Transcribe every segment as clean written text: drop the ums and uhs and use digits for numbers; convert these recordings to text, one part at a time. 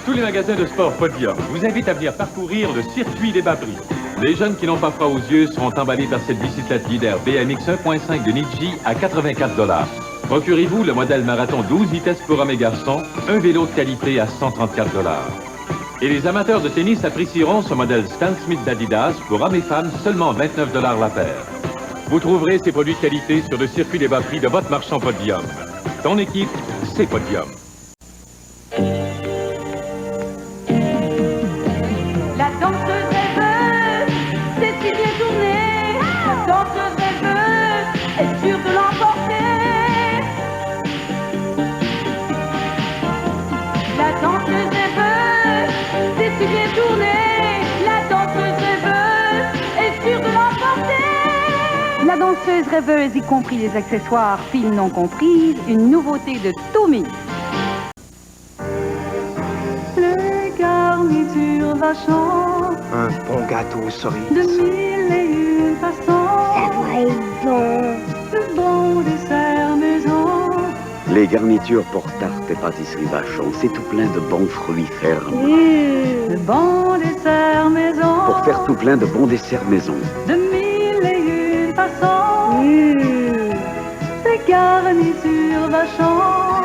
Tous les magasins de sport Podium vous invitent à venir parcourir le circuit des bas prix. Les jeunes qui n'ont pas froid aux yeux seront emballés par cette bicyclette leader BMX 1.5 de Niji à 84 $. Procurez-vous le modèle marathon 12 vitesses pour hommes et garçons, un vélo de qualité à 134 $. Et les amateurs de tennis apprécieront ce modèle Stan Smith d'Adidas pour hommes et femmes seulement 29 $ la paire. Vous trouverez ces produits de qualité sur le circuit des bas prix de votre marchand Podium. Ton équipe, c'est Podium. La danseuse rêveuse, c'est si bien tourné. La danseuse rêveuse est sûre de l'emporter. La danseuse rêveuse, c'est si bien tourné. La danseuse rêveuse est sûre de l'emporter. La danseuse rêveuse, y compris les accessoires, fines non comprises, une nouveauté de Tommy. Les garnitures vachant Un bon gâteau aux cerises. de mille et une façons. Ça va être bon. De bons desserts maison. Les garnitures pour tarte et pâtisserie Vachon, c'est tout plein de bons fruits fermes. De bons desserts maison. Pour faire tout plein de bons desserts maison. De mille et une façons. Des garnitures vachant.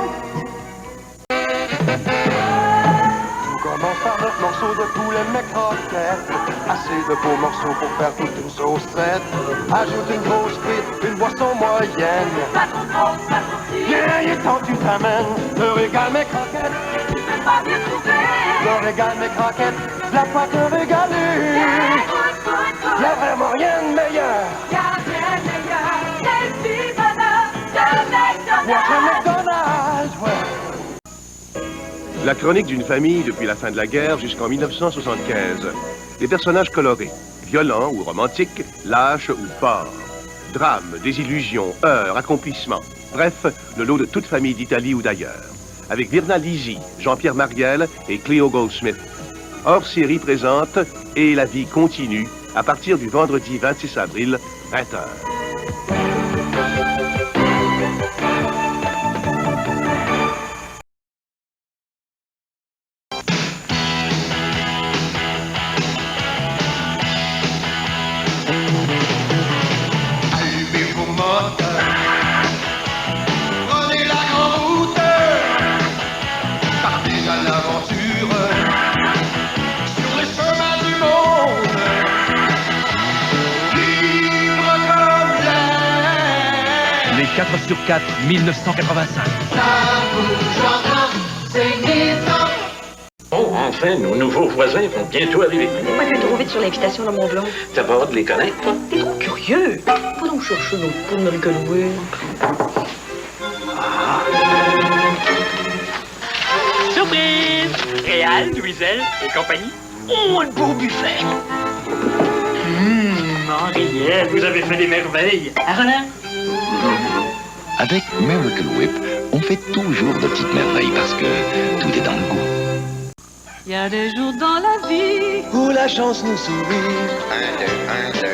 On commence par notre morceau de poulet mais croquette. Assez de beaux morceaux pour faire toute une saucette. Ajoute une grosse frite, une boisson moyenne. Pas trop grosse, pas trop petite. Viens, et quand tu t'amènes, le régal mes croquettes. Tu peux pas bien trouver. Le régal mes croquettes, la pâte régalée. Y'a vraiment rien de meilleur. Y'a rien de meilleur. Les petits bonheurs de Moi McDonald's. je McDonald's, ouais. La chronique d'une famille depuis la fin de la guerre jusqu'en 1975. Des personnages colorés, violents ou romantiques, lâches ou forts. Drame, désillusion, heurts, accomplissements. Bref, le lot de toute famille d'Italie ou d'ailleurs. Avec Virna Lisi, Jean-Pierre Mariel et Cleo Goldsmith. Hors série présente Et la vie continue à partir du vendredi 26 avril, 20h. Allumez vos moteurs, prenez la grande route, partez à l'aventure, sur les chemins du monde, libre comme l'air. Les 4 sur 4, 1985. Ça bouge encore, c'est glissant. Oh, enfin, nos nouveaux voisins vont bientôt arriver. Moi, je vais trop vite sur l'invitation de mon blond. T'as pas hâte de les connaître, toi? T'es trop curieux. Pas donc chercher l'autre pour me rigoler. Surprise! Réal, Louiselle et compagnie. Oh, le beau buffet! Henriette, vous avez fait des merveilles. À Roland? Avec Miracle Whip, on fait toujours de petites merveilles parce que tout est dans le goût. Il y a des jours dans la vie Où la chance nous sourit. 1, 2, 1, 2.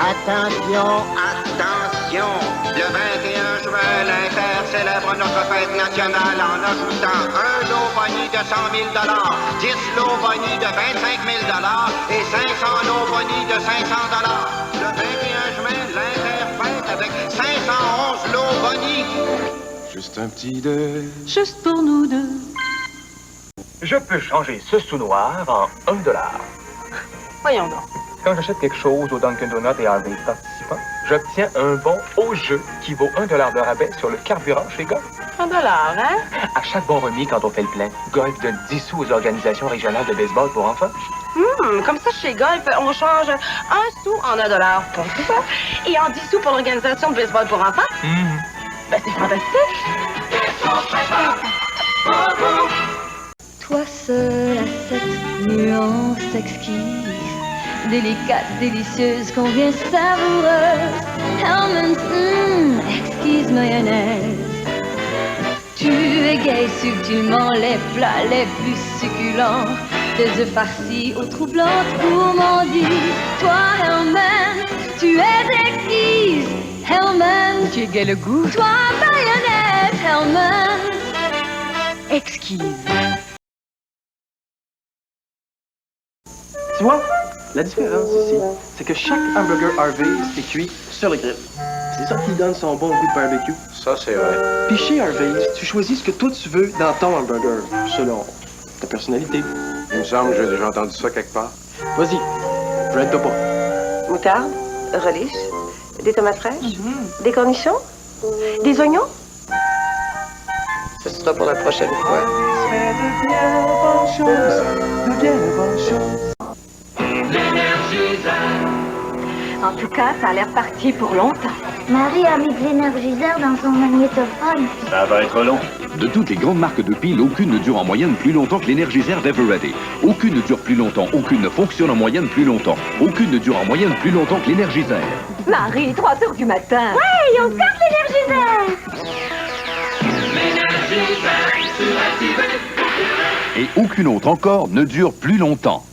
Attention, attention! Le 21 juin, l'Inter célèbre notre fête nationale en ajoutant un lot boni de 100 000 $, 10 lots boni de 25 000 $ et 500 lots boni de 500 $. Le 21 juin, l'Inter fête avec 511 lots boni. Juste un petit de... juste pour nous deux. Je peux changer ce sous-noir en $1. Voyons donc. Quand j'achète quelque chose au Dunkin' Donut et à des participants, j'obtiens un bon au jeu qui vaut $1 de rabais sur le carburant chez Golf. $1, hein? À chaque bon remis, quand on fait le plein, Golf donne 10 sous aux organisations régionales de baseball pour enfants. Comme ça, chez Golf, on change 1 sou en $1 pour tout ça. Et en 10 sous pour l'organisation de baseball pour enfants. Ben, c'est fantastique. Toi seul à cette nuance exquise, délicate, délicieuse, combien savoureuse. Hellmann's, exquise mayonnaise. Tu égayes subtilement les plats les plus succulents. Des œufs farcis aux troublantes gourmandises. Toi, Hellmann, tu es exquise. Hellmann, tu égayes le goût. Toi, mayonnaise, Hellmann, exquise. Tu vois, la différence ici, c'est que chaque hamburger Harvey's est cuit sur le grill. C'est ça qui donne son bon goût de barbecue. Ça, c'est vrai. Puis chez Harvey's, tu choisis ce que toi tu veux dans ton hamburger, selon ta personnalité. Il me semble que j'ai déjà entendu ça quelque part. Vas-y, bread-toi pas. Moutarde, relish, des tomates fraîches, des cornichons, des oignons. Ce sera pour la prochaine fois. En tout cas, ça a l'air parti pour longtemps. Marie a mis de l'énergiseur dans son magnétophone. Ça va être long. De toutes les grandes marques de piles, aucune ne dure en moyenne plus longtemps que l'Energizer d'Everready. Aucune ne dure plus longtemps, aucune ne fonctionne en moyenne plus longtemps. Aucune ne dure en moyenne plus longtemps que l'Energizer. Marie, 3 heures du matin. Ouais, on sort l'énergiseur. Et aucune autre encore ne dure plus longtemps.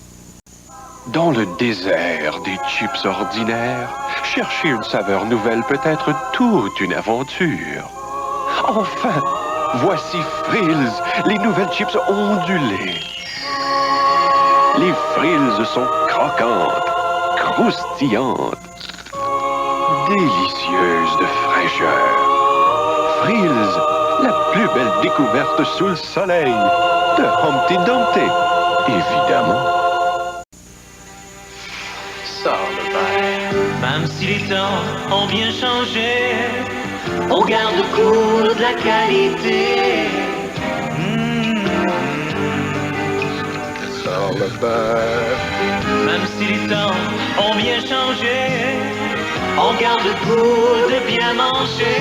Dans le désert des chips ordinaires, chercher une saveur nouvelle peut être toute une aventure. Enfin, voici Frills, les nouvelles chips ondulées. Les Frills sont croquantes, croustillantes, délicieuses de fraîcheur. Frills, la plus belle découverte sous le soleil de Humpty Dumpty, évidemment. Même si les temps ont bien changé, on garde le coup de la qualité. Sors le beurre. Même si les temps ont bien changé, on garde le goût de bien manger.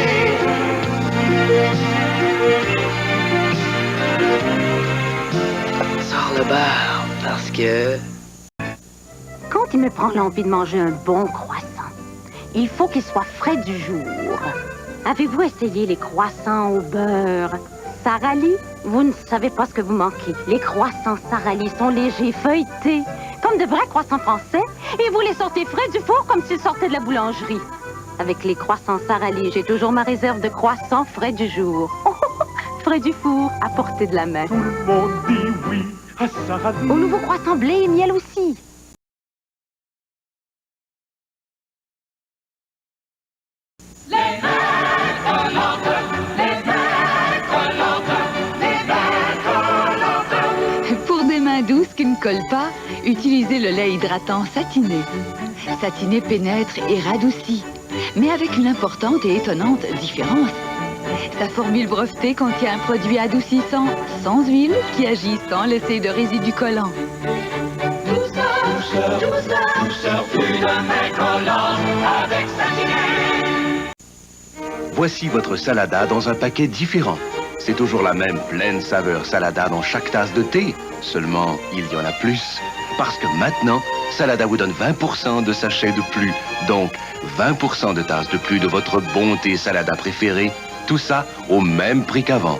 Sors le beurre, parce que... Quand il me prend l'envie de manger un bon croissant, il faut qu'il soit frais du jour. Avez-vous essayé les croissants au beurre Sara Lee? Vous ne savez pas ce que vous manquez. Les croissants Sara Lee sont légers, feuilletés, comme de vrais croissants français, et vous les sortez frais du four comme s'ils sortaient de la boulangerie. Avec les croissants Sara Lee, j'ai toujours ma réserve de croissants frais du jour. Frais du four, à portée de la main. Tout le monde dit oui à Sara Lee. Au nouveau croissant blé et miel aussi. Pour des mains douces qui ne collent pas, utilisez le lait hydratant Satiné. Satiné pénètre et radoucit, mais avec une importante et étonnante différence. Sa formule brevetée contient un produit adoucissant sans huile qui agit sans laisser de résidus collants. Douceur, plus de main collante avec Satiné. Voici votre salada dans un paquet différent. C'est toujours la même pleine saveur salada dans chaque tasse de thé. Seulement, il y en a plus. Parce que maintenant, Salada vous donne 20% de sachets de plus. Donc, 20% de tasses de plus de votre bon thé Salada préféré. Tout ça au même prix qu'avant.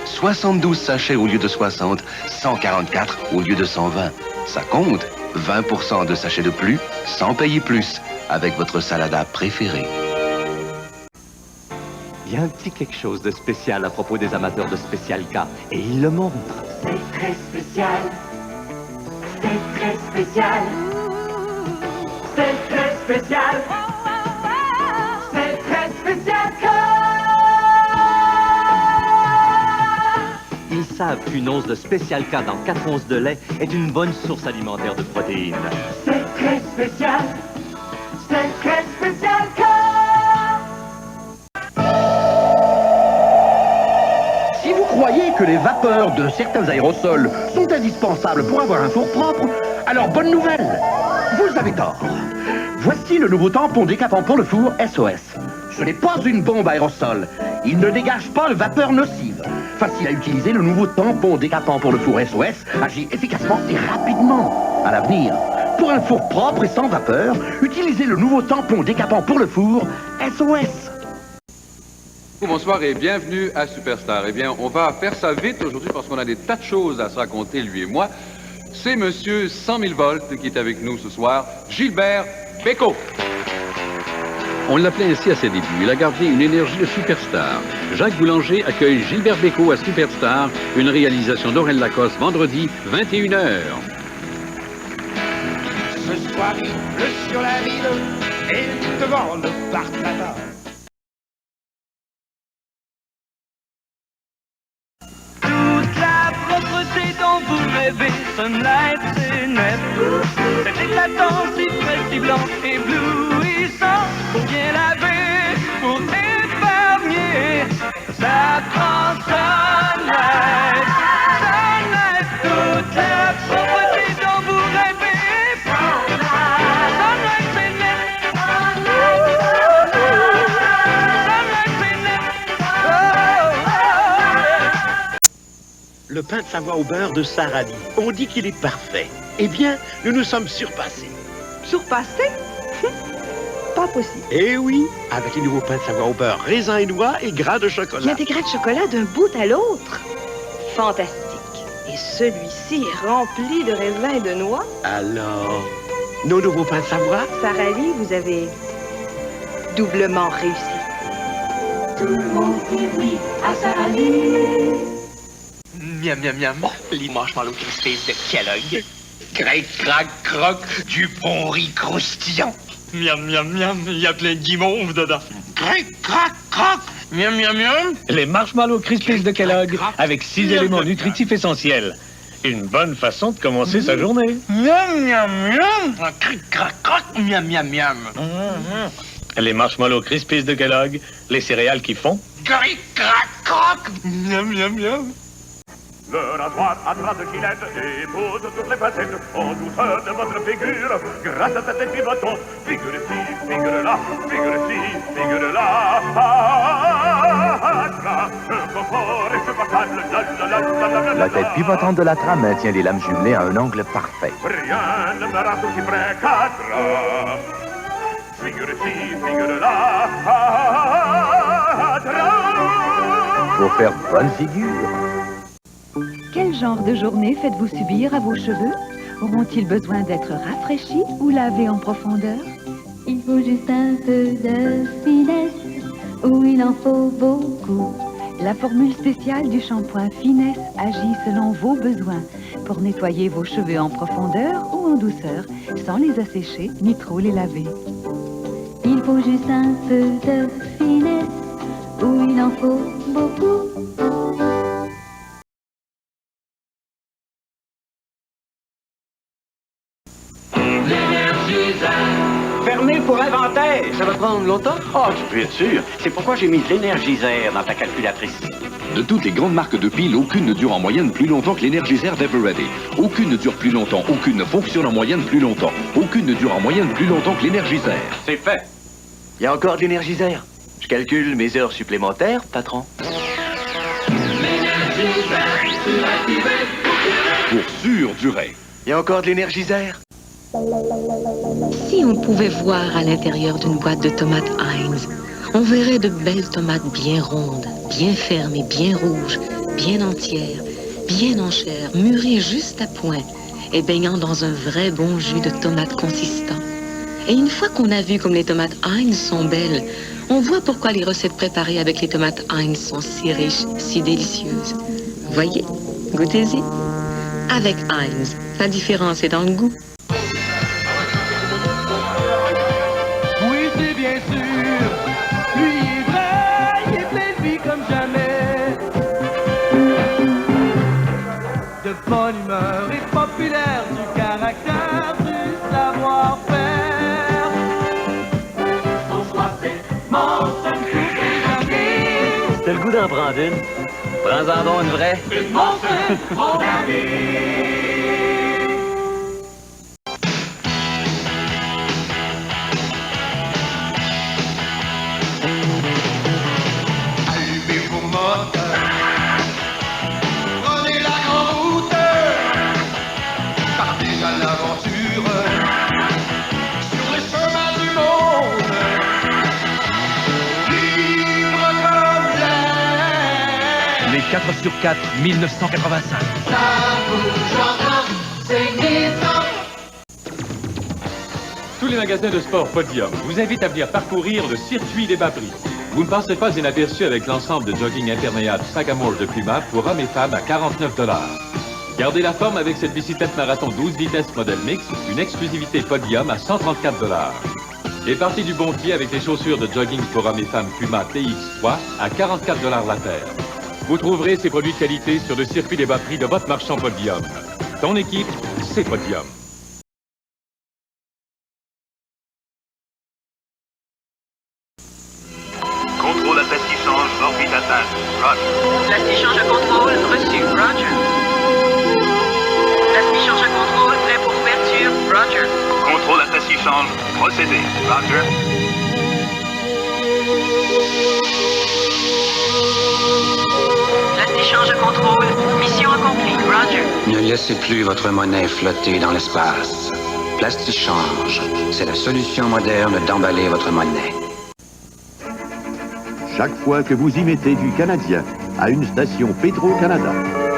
72 sachets au lieu de 60, 144 au lieu de 120. Ça compte. 20% de sachets de plus, sans payer plus, avec votre Salada préférée. Il y a un petit quelque chose de spécial à propos des amateurs de Spécial K, et il le montre. C'est très spécial. C'est très spécial. C'est très spécial. C'est très spécial. Ils savent qu'une once de Spécial K dans 4 onces de lait est une bonne source alimentaire de protéines. C'est très spécial. C'est très spécial. Si vous croyez que les vapeurs de certains aérosols sont indispensables pour avoir un four propre, alors bonne nouvelle, vous avez tort. Voici le nouveau tampon décapant pour le four SOS. Ce n'est pas une bombe à aérosol. Il ne dégage pas de vapeur nocive. Facile à utiliser, le nouveau tampon décapant pour le four SOS agit efficacement et rapidement. À l'avenir, pour un four propre et sans vapeur, utilisez le nouveau tampon décapant pour le four SOS. Bonsoir et bienvenue à Superstar. Eh bien, on va faire ça vite aujourd'hui parce qu'on a des tas de choses à se raconter, lui et moi. C'est monsieur 100 000 volts qui est avec nous ce soir, Gilbert Bécaud. On l'appelait ainsi à ses débuts. Il a gardé une énergie de superstar. Jacques Boulanger accueille Gilbert Bécaud à Superstar, une réalisation d'Aurel Lacoste, vendredi, 21h. terrible sur la ville et devant le parc là-bas. Toute la propreté dont vous rêvez, Sunlight, c'est net. C'est éclatant, si frais, si blanc, éblouissant. Pour bien laver, pour épargner, ça prend Sunlight. Sunlight, toute la propreté dont vous rêvez. Sunlight, c'est net. Sunlight, c'est net. Le pain de Savoie au beurre de Sarah Lee. On dit qu'il est parfait. Eh bien, nous nous sommes surpassés. Surpassé? Pas possible. Eh oui, avec les nouveaux pains de Savoie au beurre, raisin et noix et gras de chocolat. Il y a des grains de chocolat d'un bout à l'autre. Fantastique. Et celui-ci est rempli de raisins et de noix. Alors, nos nouveaux pains de Savoie? Sarah Lee, vous avez doublement réussi. Tout le monde dit oui à Sarah Lee. Miam, miam, miam. Les marshmallows crispés de Kellogg. Grec, crac, croc, du bon riz croustillant. Miam, miam, miam, il y a plein de guimauves dedans. Grec, crac, croc, miam, miam, miam. Les marshmallows Crispies de Kellogg avec 6 éléments nutritifs essentiels. Une bonne façon de commencer sa journée. Miam, miam, miam. Cric, crac, croc, miam, miam, miam. Les marshmallows Crispies de Kellogg, les céréales qui font. Cric, crac, croc, miam, miam, miam. Le rasoir à trace de Gillette dépose toutes les facettes en douceur de votre figure. Grâce à cet épivoton, figure-ci, figure-là, figure-ci, figure-là. Un confort insupportable. La tête pivotante de l'Atra maintient les lames jumelées à un angle parfait. Rien ne me rend aussi près qu'Atra. Figure-ci, figure-là. Pour faire bonne figure. Quel genre de journée faites-vous subir à vos cheveux? Auront-ils besoin d'être rafraîchis ou lavés en profondeur? Il faut juste un peu de finesse, ou il en faut beaucoup. La formule spéciale du shampoing Finesse agit selon vos besoins pour nettoyer vos cheveux en profondeur ou en douceur, sans les assécher ni trop les laver. Il faut juste un peu de finesse, ou il en faut beaucoup. Fermé pour inventaire. Ça va prendre longtemps? Oh, tu peux être sûr. C'est pourquoi j'ai mis l'énergiseur dans ta calculatrice. De toutes les grandes marques de piles, aucune ne dure en moyenne plus longtemps que l'énergiseur d'Everready. Aucune ne dure plus longtemps, aucune ne fonctionne en moyenne plus longtemps. Aucune ne dure en moyenne plus longtemps que l'énergiseur. C'est fait. Il y a encore de l'énergiseur. Je calcule mes heures supplémentaires, patron. Pour sûr durer. Il y a encore de l'énergiseur. Si on pouvait voir à l'intérieur d'une boîte de tomates Heinz, on verrait de belles tomates bien rondes, bien fermes et bien rouges, bien entières, bien en chair, mûries juste à point et baignant dans un vrai bon jus de tomates consistant. Et une fois qu'on a vu comme les tomates Heinz sont belles, on voit pourquoi les recettes préparées avec les tomates Heinz sont si riches, si délicieuses. Voyez, goûtez-y. Avec Heinz, la différence est dans le goût. Oui, c'est bien sûr. Lui est vrai, il est plein de vie comme jamais. De bonne humeur et populaire, du caractère, du savoir-faire. Son choix, c'est mon seul coup d'amis. T'as le goût d'en prendre une? Prends-en donc une vraie. C'est mon seul, mon ami. Allumez vos moteurs, prenez la grande route, partez à l'aventure, sur les chemins du monde, libre comme l'air. Les 4 sur 4, 1985. Ça bouge encore, c'est glissant. Tous les magasins de sport Podium vous invitent à venir parcourir le circuit des bas prix. Vous ne passerez pas inaperçu avec l'ensemble de jogging imperméable Sagamore de Puma pour hommes et femmes à $49. Gardez la forme avec cette bicyclette marathon 12 vitesses modèle mix, une exclusivité Podium à 134 $. Et partez du bon pied avec les chaussures de jogging pour hommes et femmes Puma TX3 à 44 $ la paire. Vous trouverez ces produits de qualité sur le circuit des bas prix de votre marchand Podium. Ton équipe, c'est Podium. Contrôle à plastichange, orbite atteinte. Roger. Plastichange à contrôle, reçu. Roger. Plastichange à contrôle, prêt pour ouverture. Roger. Contrôle à plastichange, procédé. Roger. Plastichange à contrôle, mission accomplie. Roger. Ne laissez plus votre monnaie flotter dans l'espace. Plastichange, c'est la solution moderne d'emballer votre monnaie. Chaque fois que vous y mettez du canadien à une station Petro-Canada,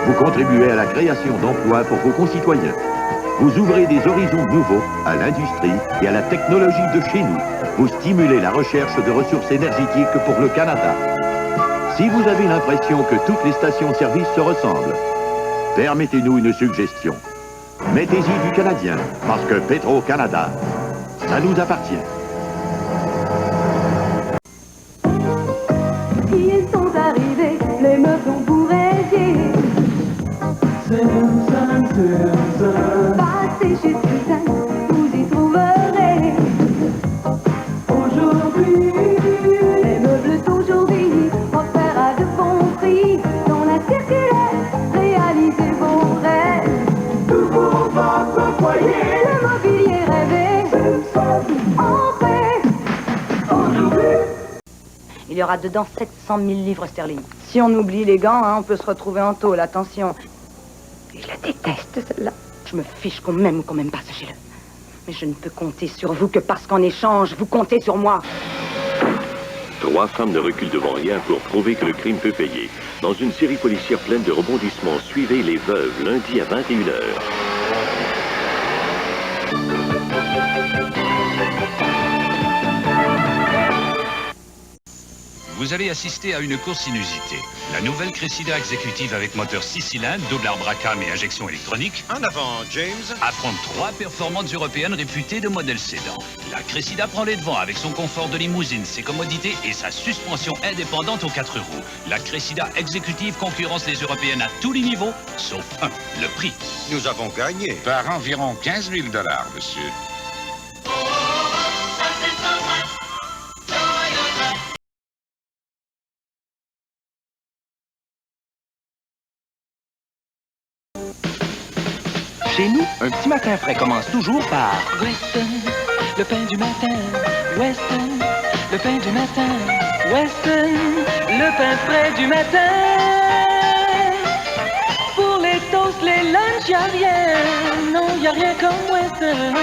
vous contribuez à la création d'emplois pour vos concitoyens. Vous ouvrez des horizons nouveaux à l'industrie et à la technologie de chez nous. Vous stimulez la recherche de ressources énergétiques pour le Canada. Si vous avez l'impression que toutes les stations-service se ressemblent, permettez-nous une suggestion. Mettez-y du canadien, parce que Petro-Canada, ça nous appartient. Ils sont arrivés, les meufs ont bourré. Passez chez Suzanne, vous y trouverez. Aujourd'hui, les meubles d'aujourd'hui, offerts à de bons prix. Dans la circulaire, réalisez vos rêves. Tout pour votre foyer, le mobilier rêvé. Entrez, aujourd'hui. Il y aura dedans 700 000 livres sterling. Si on oublie les gants, on peut se retrouver en tôle, attention. Je la déteste, celle-là. Je me fiche qu'on m'aime ou qu'on m'aime pas, sachez-le. Mais je ne peux compter sur vous que parce qu'en échange, vous comptez sur moi. 3 femmes ne reculent devant rien pour prouver que le crime peut payer. Dans une série policière pleine de rebondissements, suivez Les Veuves, lundi à 21h. Vous allez assister à une course inusitée. La nouvelle Cressida exécutive avec moteur 6 cylindres, double arbre à cam et injection électronique. En avant, James. Affronte 3 performantes européennes réputées de modèle sédan. La Cressida prend les devants avec son confort de limousine, ses commodités et sa suspension indépendante aux 4 roues. La Cressida exécutive concurrence les européennes à tous les niveaux, sauf un, le prix. Nous avons gagné. Par environ 15 000 $, monsieur. Chez nous, un petit matin frais commence toujours par Weston, le pain du matin. Weston, le pain du matin. Weston, le pain frais du matin. Pour les toasts, les lunchs, y'a rien. Non, y'a rien comme Weston.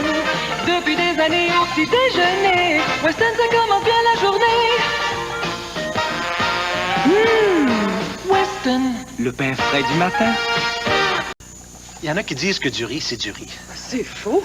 Depuis des années au petit déjeuner, Weston, ça commence bien la journée. Weston, le pain frais du matin. Il y en a qui disent que du riz, c'est du riz. C'est faux.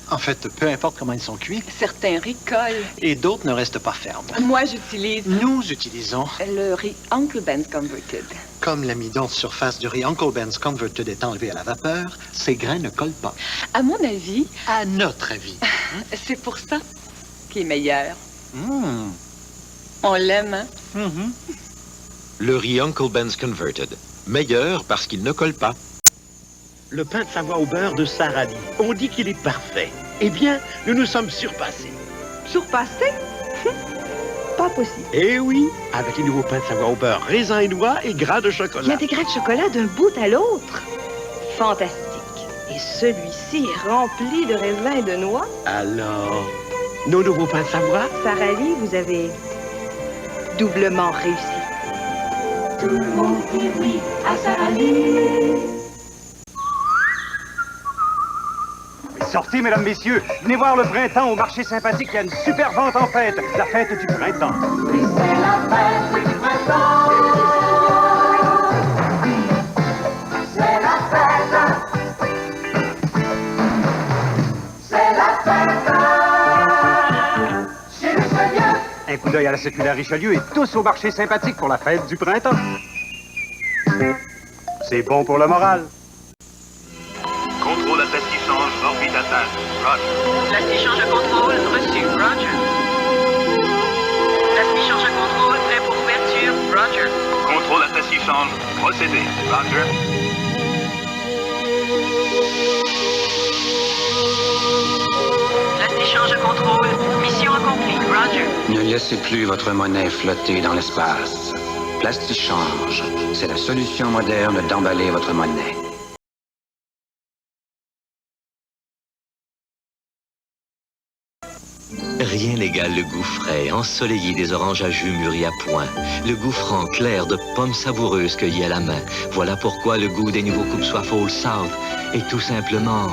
En fait, peu importe comment ils sont cuits. Certains riz collent. Et d'autres ne restent pas fermes. Moi, j'utilise... Nous utilisons... le riz Uncle Ben's Converted. Comme l'amidon de surface du riz Uncle Ben's Converted est enlevé à la vapeur, ces grains ne collent pas. À mon avis... À notre avis. C'est pour ça qu'il est meilleur. On l'aime, hein? Le riz Uncle Ben's Converted. Meilleur parce qu'il ne colle pas. Le pain de Savoie au beurre de Sarah Lee. On dit qu'il est parfait. Eh bien, nous nous sommes surpassés. Surpassé? Pas possible. Eh oui, avec les nouveaux pains de Savoie au beurre, raisin et noix et gras de chocolat. Il y a des grains de chocolat d'un bout à l'autre. Fantastique. Et celui-ci est rempli de raisins et de noix. Alors, nos nouveaux pains de Savoie? Sarah Lee, vous avez doublement réussi. Tout le monde dit oui à Sarah Lee. Sortez, mesdames, messieurs. Venez voir le printemps au marché sympathique. Il y a une super vente en fête. La fête du printemps. Oui, c'est la fête du printemps. C'est la fête. C'est la fête. Chez Richelieu. Un coup d'œil à la circulaire Richelieu et tous au marché sympathique pour la fête du printemps. C'est bon pour le moral. stage. Roger. Plastichange de contrôle, reçu. Roger. Plastichange de contrôle, prêt pour ouverture. Roger. Contrôle à plastichange. Procédé. Roger. Plastichange de contrôle, mission accomplie. Roger. Ne laissez plus votre monnaie flotter dans l'espace. Plastichange, c'est la solution moderne d'emballer votre monnaie. Rien n'égale le goût frais, ensoleillé des oranges à jus mûris à point. Le goût franc, clair de pommes savoureuses cueillies à la main. Voilà pourquoi le goût des nouveaux coupes soif Old South est tout simplement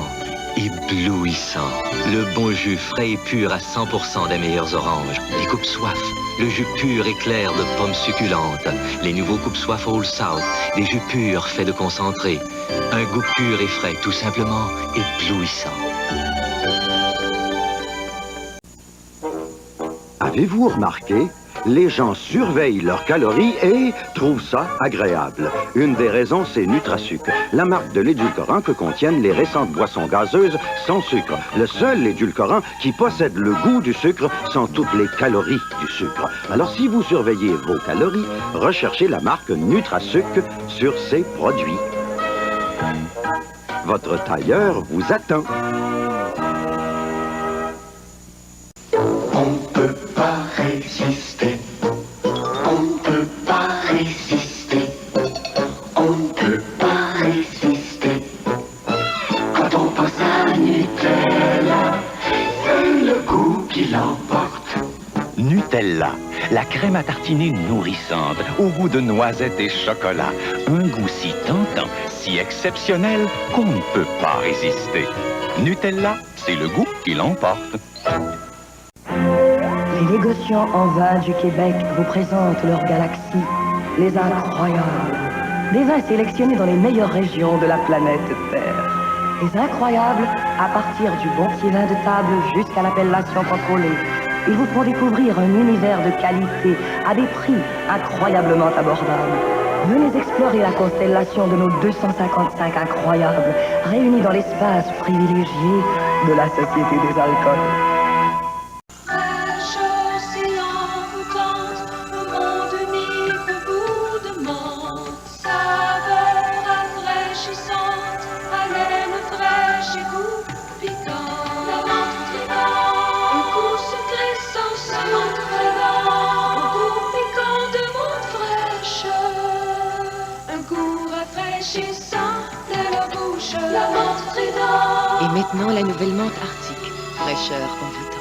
éblouissant. Le bon jus frais et pur à 100% des meilleures oranges. Les coupes soif, le jus pur et clair de pommes succulentes. Les nouveaux coupes soif Old South, des jus purs faits de concentré. Un goût pur et frais, tout simplement éblouissant. Avez-vous remarqué? Les gens surveillent leurs calories et trouvent ça agréable. Une des raisons, c'est NutraSuc, la marque de l'édulcorant que contiennent les récentes boissons gazeuses sans sucre. Le seul édulcorant qui possède le goût du sucre sans toutes les calories du sucre. Alors si vous surveillez vos calories, recherchez la marque NutraSuc sur ses produits. Votre tailleur vous attend. Résister. On ne peut pas résister. On ne peut pas résister. Quand on pense à Nutella, c'est le goût qui l'emporte. Nutella, la crème à tartiner nourrissante, au goût de noisettes et chocolat. Un goût si tentant, si exceptionnel qu'on ne peut pas résister. Nutella, c'est le goût qui l'emporte. Les négociants en vin du Québec vous présentent leur galaxie, les incroyables. Des vins sélectionnés dans les meilleures régions de la planète Terre. Les incroyables, à partir du bon petit vin de table jusqu'à l'appellation contrôlée. Ils vous font découvrir un univers de qualité à des prix incroyablement abordables. Venez explorer la constellation de nos 255 incroyables, réunis dans l'espace privilégié de la Société des alcools. Et maintenant, la nouvelle menthe arctique. Fraîcheur envoûtante.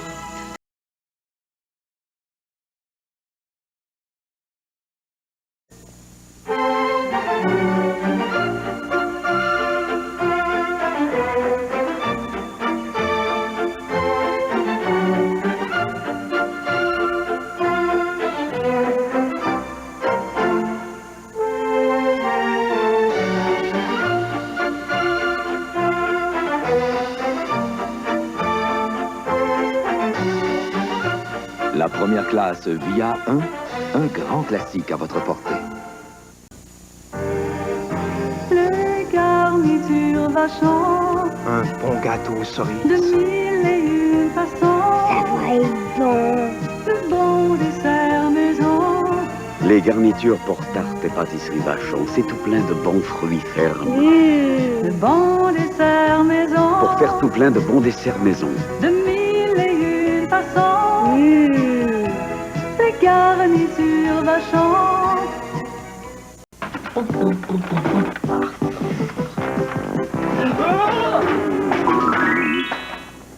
La première classe Via 1, un grand classique à votre portée. Les garnitures vachant, Un bon gâteau aux cerises. de mille et une façons. Ça va être bon. De bons desserts maison. Les garnitures pour tarte et pâtisserie Vachon, c'est tout plein de bons fruits fermes. De bons desserts maison. Pour faire tout plein de bons desserts maison. De mille et une façons. Les garnitures vachant.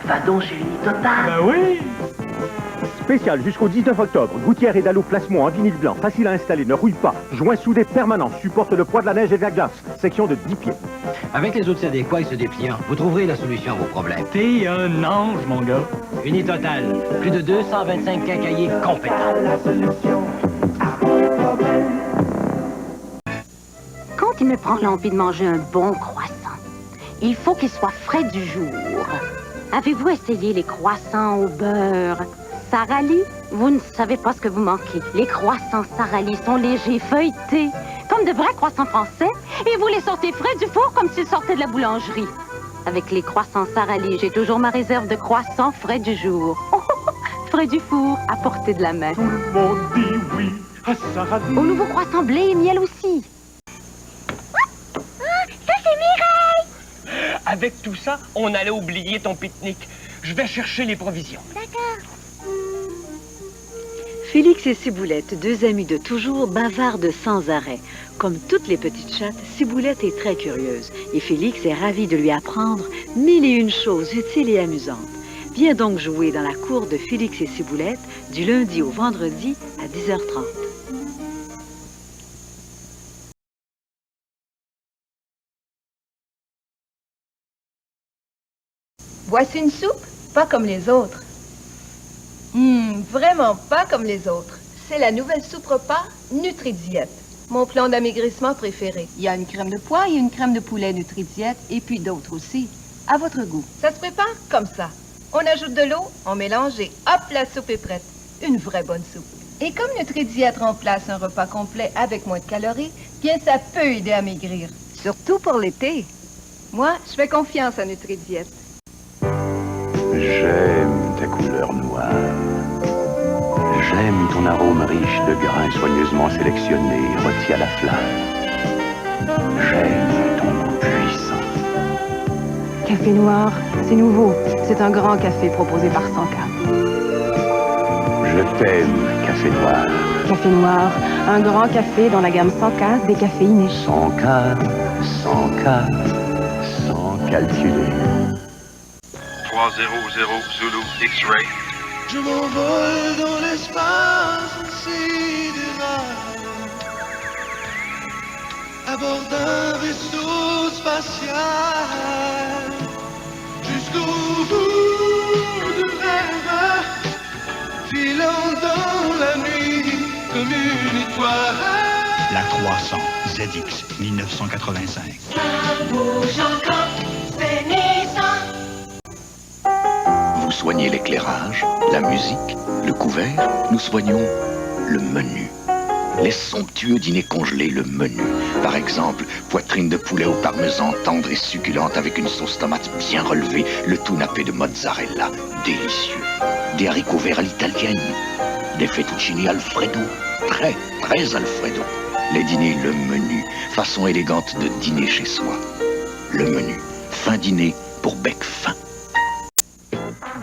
Va donc chez Unitotal. Ben oui! Spécial jusqu'au 19 octobre. Gouttière et Dallo placement en vinyle blanc, facile à installer, ne rouille pas. Joint soudé permanent, supporte le poids de la neige et de la glace. Section de 10 pieds. Avec les outils adéquats et ce dépliant, vous trouverez la solution à vos problèmes. T'es un ange, mon gars. Unitotal, plus de 225 quincailliers compétents. La solution à vos problèmes. Quand il me prend l'envie de manger un bon croissant, il faut qu'il soit frais du jour. Avez-vous essayé les croissants au beurre? Sara Lee, vous ne savez pas ce que vous manquez. Les croissants Sara Lee sont légers, feuilletés, comme de vrais croissants français, et vous les sortez frais du four comme s'ils sortaient de la boulangerie. Avec les croissants Sara Lee, j'ai toujours ma réserve de croissants frais du jour. Frais du four, à portée de la main. Tout le monde dit oui à Sara Lee. Au nouveau croissant blé et miel aussi. Ça, c'est Mireille! Avec tout ça, on allait oublier ton pique-nique. Je vais chercher les provisions. D'accord. Félix et Ciboulette, deux amis de toujours, bavardent sans arrêt. Comme toutes les petites chattes, Ciboulette est très curieuse et Félix est ravi de lui apprendre mille et une choses utiles et amusantes. Viens donc jouer dans la cour de Félix et Ciboulette du lundi au vendredi à 10h30. Voici une soupe, pas comme les autres. Vraiment pas comme les autres. C'est la nouvelle soupe repas Nutri-Diète. Mon plan d'amaigrissement préféré. Il y a une crème de pois et une crème de poulet Nutri-Diète et puis d'autres aussi. À votre goût. Ça se prépare comme ça. On ajoute de l'eau, on mélange et hop, la soupe est prête. Une vraie bonne soupe. Et comme Nutri-Diète remplace un repas complet avec moins de calories, bien ça peut aider à maigrir. Surtout pour l'été. Moi, je fais confiance à Nutri-Diète. J'aime ta couleur noire. J'aime ton arôme riche de grains soigneusement sélectionnés, rôtis à la flamme. J'aime ton goût puissant. Café noir, c'est nouveau. C'est un grand café proposé par Sanka. Je t'aime, café noir. Café noir, un grand café dans la gamme Sanka décaféiné. Sans calculer. 300 Zulu X-Ray. Je m'envole dans l'espace sidéral à bord d'un vaisseau spatial jusqu'au bout de rêve, filant dans la nuit comme une étoile. La 300 ZX 1985. Ça bouge encore, c'est Nissan. Vous soignez l'éclairage, la musique, le couvert, nous soignons le menu. Les somptueux dîners congelés, le menu. Par exemple, poitrine de poulet au parmesan tendre et succulente avec une sauce tomate bien relevée, le tout nappé de mozzarella, délicieux. Des haricots verts à l'italienne, des fettuccini Alfredo, très Alfredo. Les dîners, le menu, façon élégante de dîner chez soi. Le menu, fin dîner pour bec fin.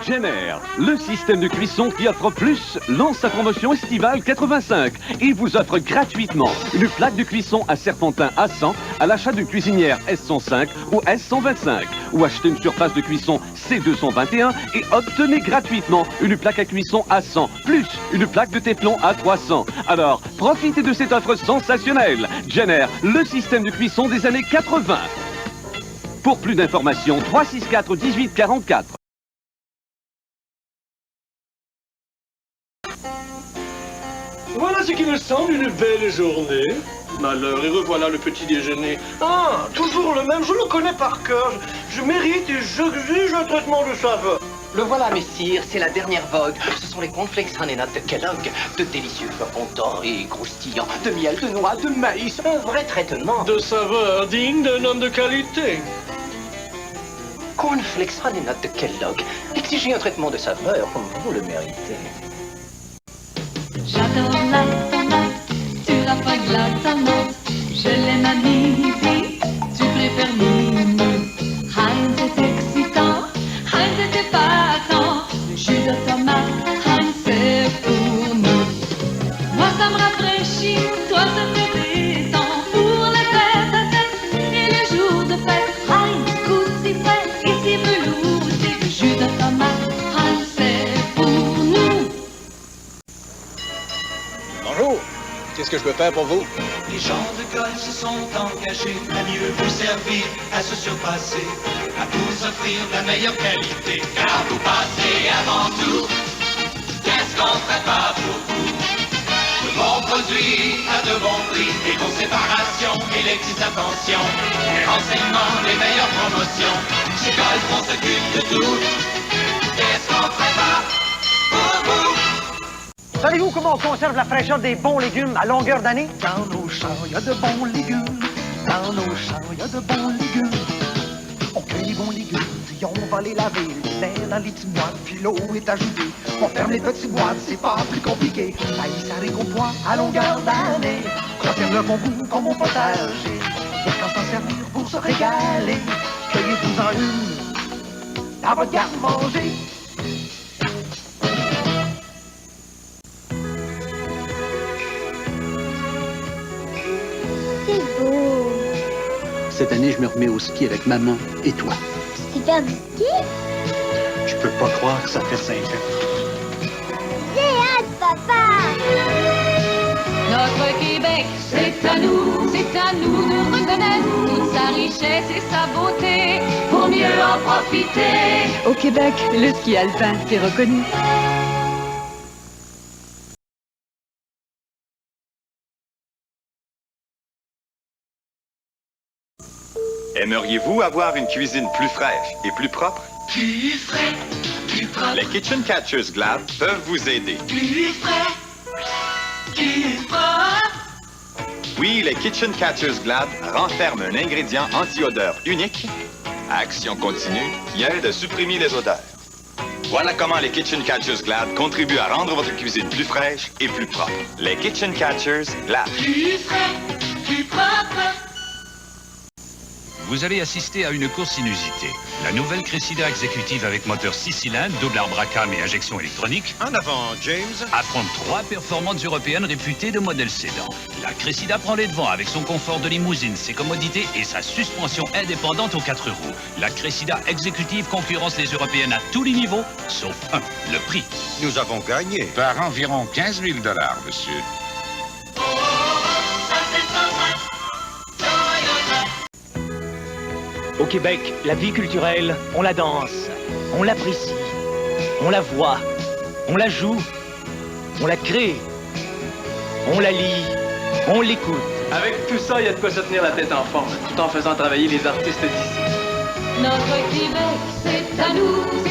Jenner, le système de cuisson qui offre plus, lance sa promotion estivale 85 et vous offre gratuitement une plaque de cuisson à serpentin A100 à l'achat d'une cuisinière S105 ou S125 ou achetez une surface de cuisson C221 et obtenez gratuitement une plaque à cuisson A100 plus une plaque de téflon A300. Alors, profitez de cette offre sensationnelle. Jenner, le système de cuisson des années 80. Pour plus d'informations, 364 18 44. Voilà ce qui me semble une belle journée. Malheur, et revoilà le petit déjeuner. Ah, toujours le même, je le connais par cœur. Je mérite et j'exige un traitement de saveur. Le voilà, messire, c'est la dernière vogue. Ce sont les cornflakes Honey Nut de Kellogg. De délicieux flocons dorés et croustillants, de miel, de noix, de maïs. Un vrai traitement. De saveur digne d'un homme de qualité. Cornflakes Honey Nut de Kellogg. Exigez un traitement de saveur, vous le méritez. J'adore la tomate, tu n'as pas de la tomate. Je l'aime à midi, tu préfères minuit. Heinz est excitant, Heinz est épatant. Le jus de tomate, Heinz c'est pour nous. Moi ça me rafraîchit, toi ça me détend. Pour les fêtes à tête et les jours de fête, Heinz goûte si frais et si velouté. Le jus de tomate, Heinz c'est pour nous. Bonjour, qu'est-ce que je peux faire pour vous? Les gens de golf se sont engagés à mieux vous servir, à se surpasser, à vous offrir la meilleure qualité. Car vous passez avant tout, qu'est-ce qu'on ferait pas pour vous? De bons produits à de bons prix, les bons séparations et les petites attentions, les renseignements, les meilleures promotions. Chez Golf, on s'occupe de tout, qu'est-ce qu'on ferait pas pour vous? Savez-vous comment on conserve la fraîcheur des bons légumes à longueur d'année? Dans nos champs, il y a de bons légumes. Dans nos champs, il y a de bons légumes. On cueille bons légumes, puis on va les laver, les mettre dans les petites boîtes, puis l'eau est ajoutée. On ferme les petites boîtes, c'est pas plus compliqué. Maïs haricots pois à longueur d'année, contiennent le bon goût comme au potager. Et quand s'en servir pour se régaler, cueillez-vous-en une dans votre garde-manger. C'est beau. Cette année, je me remets au ski avec maman et toi. Tu sais faire du ski? Je peux pas croire que ça fait 5 ans. J'ai hâte, papa! Notre Québec, c'est à nous de reconnaître toute sa richesse et sa beauté pour mieux en profiter. Au Québec, le ski alpin, c'est reconnu. Aimeriez-vous avoir une cuisine plus fraîche et plus propre? Plus frais, plus propre. Les Kitchen Catchers Glad peuvent vous aider. Plus frais, plus propre. Oui, les Kitchen Catchers Glad renferment un ingrédient anti-odeur unique, à action continue, qui aide à supprimer les odeurs. Voilà comment les Kitchen Catchers Glad contribuent à rendre votre cuisine plus fraîche et plus propre. Les Kitchen Catchers Glad. Plus frais, plus propre. Vous allez assister à une course inusitée. La nouvelle Cressida exécutive avec moteur 6 cylindres, double arbre à cam et injection électronique. En avant, James. Affronte 3 performantes européennes réputées de modèles sédan. La Cressida prend les devants avec son confort de limousine, ses commodités et sa suspension indépendante aux 4 roues. La Cressida exécutive concurrence les européennes à tous les niveaux, sauf un, le prix. Nous avons gagné. Par environ 15 000 $, monsieur. Au Québec, la vie culturelle, on la danse, on l'apprécie, on la voit, on la joue, on la crée, on la lit, on l'écoute. Avec tout ça, il y a de quoi se tenir la tête en forme, tout en faisant travailler les artistes d'ici. Notre Québec, c'est à nous de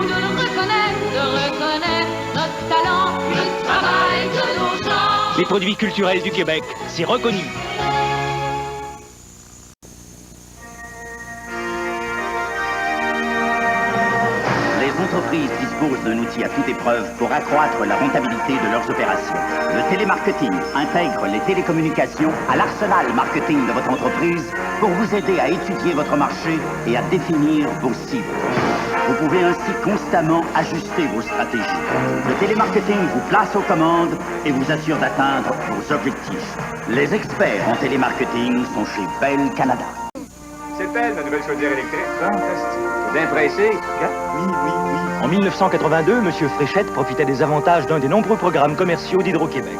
le reconnaître notre talent, le travail de nos gens. Les produits culturels du Québec, c'est reconnu. Les entreprises disposent d'un outil à toute épreuve pour accroître la rentabilité de leurs opérations. Le télémarketing intègre les télécommunications à l'arsenal marketing de votre entreprise pour vous aider à étudier votre marché et à définir vos cibles. Vous pouvez ainsi constamment ajuster vos stratégies. Le télémarketing vous place aux commandes et vous assure d'atteindre vos objectifs. Les experts en télémarketing sont chez Bell Canada. C'est elle, la nouvelle chaudière électrique. Fantastique. Bien pressé. Oui. En 1982, M. Fréchette profitait des avantages d'un des nombreux programmes commerciaux d'Hydro-Québec.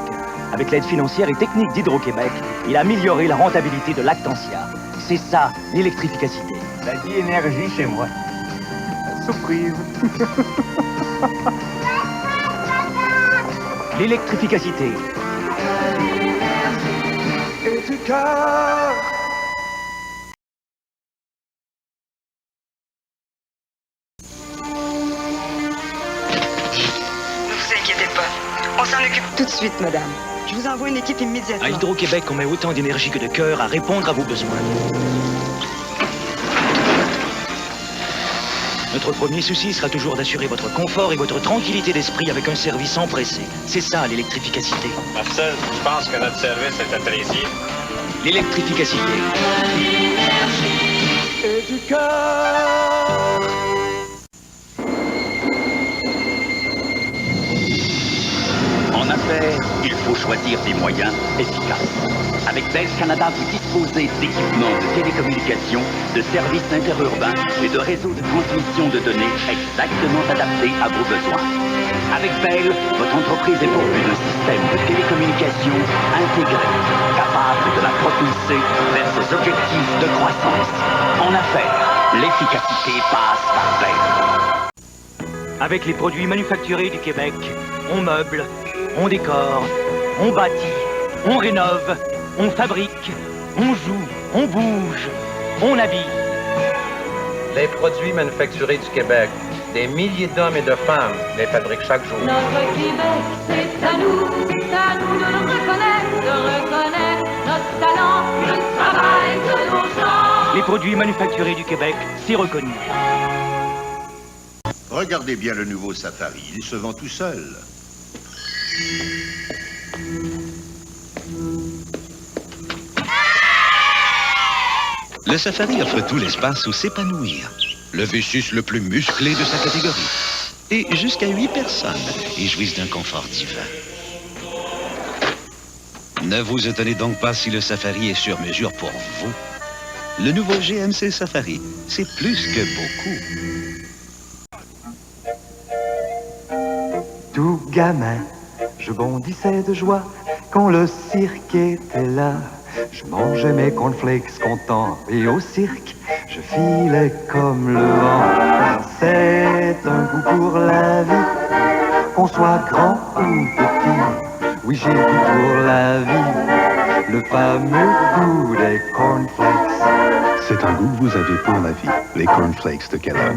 Avec l'aide financière et technique d'Hydro-Québec, il a amélioré la rentabilité de Lactantia. C'est ça, l'électrificacité. La vie énergie chez moi. Surprise. L'électrificacité. Et du cœur. On s'en occupe tout de suite, madame. Je vous envoie une équipe immédiatement. À Hydro-Québec, on met autant d'énergie que de cœur à répondre à vos besoins. Notre premier souci sera toujours d'assurer votre confort et votre tranquillité d'esprit avec un service empressé. C'est ça, l'électrificacité. Marcel, je pense que notre service est apprécié. L'électrificacité. Et du cœur. En affaires, il faut choisir des moyens efficaces. Avec Bell Canada, vous disposez d'équipements de télécommunications, de services interurbains et de réseaux de transmission de données exactement adaptés à vos besoins. Avec Bell, votre entreprise est pourvue d'un système de télécommunications intégré, capable de la propulser vers ses objectifs de croissance. En affaires, l'efficacité passe par Bell. Avec les produits manufacturés du Québec, on meuble, on décore, on bâtit, on rénove, on fabrique, on joue, on bouge, on habille. Les produits manufacturés du Québec, des milliers d'hommes et de femmes les fabriquent chaque jour. Notre Québec, c'est à nous de le reconnaître notre talent, le travail de nos gens. Les produits manufacturés du Québec, c'est reconnu. Regardez bien le nouveau Safari, il se vend tout seul. Le Safari offre tout l'espace où s'épanouir. Le V6 le plus musclé de sa catégorie. Et jusqu'à 8 personnes y jouissent d'un confort divin. Ne vous étonnez donc pas si le Safari est sur mesure pour vous. Le nouveau GMC Safari, c'est plus que beaucoup. Tout gamin, je bondissais de joie quand le cirque était là. Je mangeais mes cornflakes content et au cirque, je filais comme le vent. C'est un goût pour la vie, qu'on soit grand ou petit. Oui, j'ai le goût pour la vie, le fameux goût des cornflakes. C'est un goût que vous avez pour la vie, les cornflakes de Kellogg.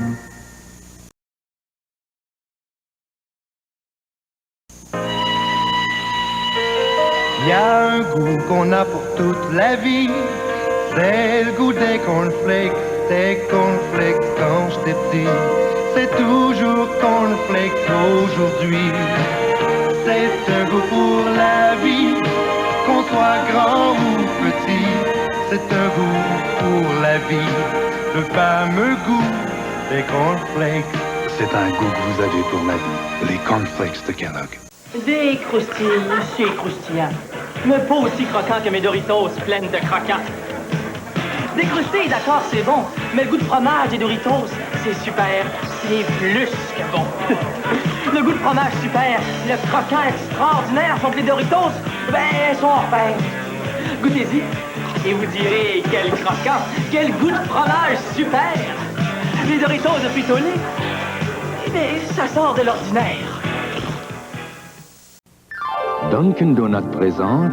Il y a un goût qu'on a pour toute la vie, c'est le goût des cornflakes quand j'étais petit. C'est toujours cornflakes aujourd'hui. C'est un goût pour la vie, qu'on soit grand ou petit. C'est un goût pour la vie, le fameux goût des cornflakes. C'est un goût que vous avez pour la vie, les cornflakes de Kellogg. Des croustilles, c'est croustillant. Mais pas aussi croquant que mes Doritos pleines de croquants. Des croustilles, d'accord, c'est bon. Mais le goût de fromage des Doritos, c'est super. C'est plus que bon. Le goût de fromage super, le croquant extraordinaire sont que les Doritos, ben, sont hors pair. Goûtez-y et vous direz quel croquant, quel goût de fromage super. Les Doritos de Frito-Lay, mais ça sort de l'ordinaire. Dunkin' Donut présente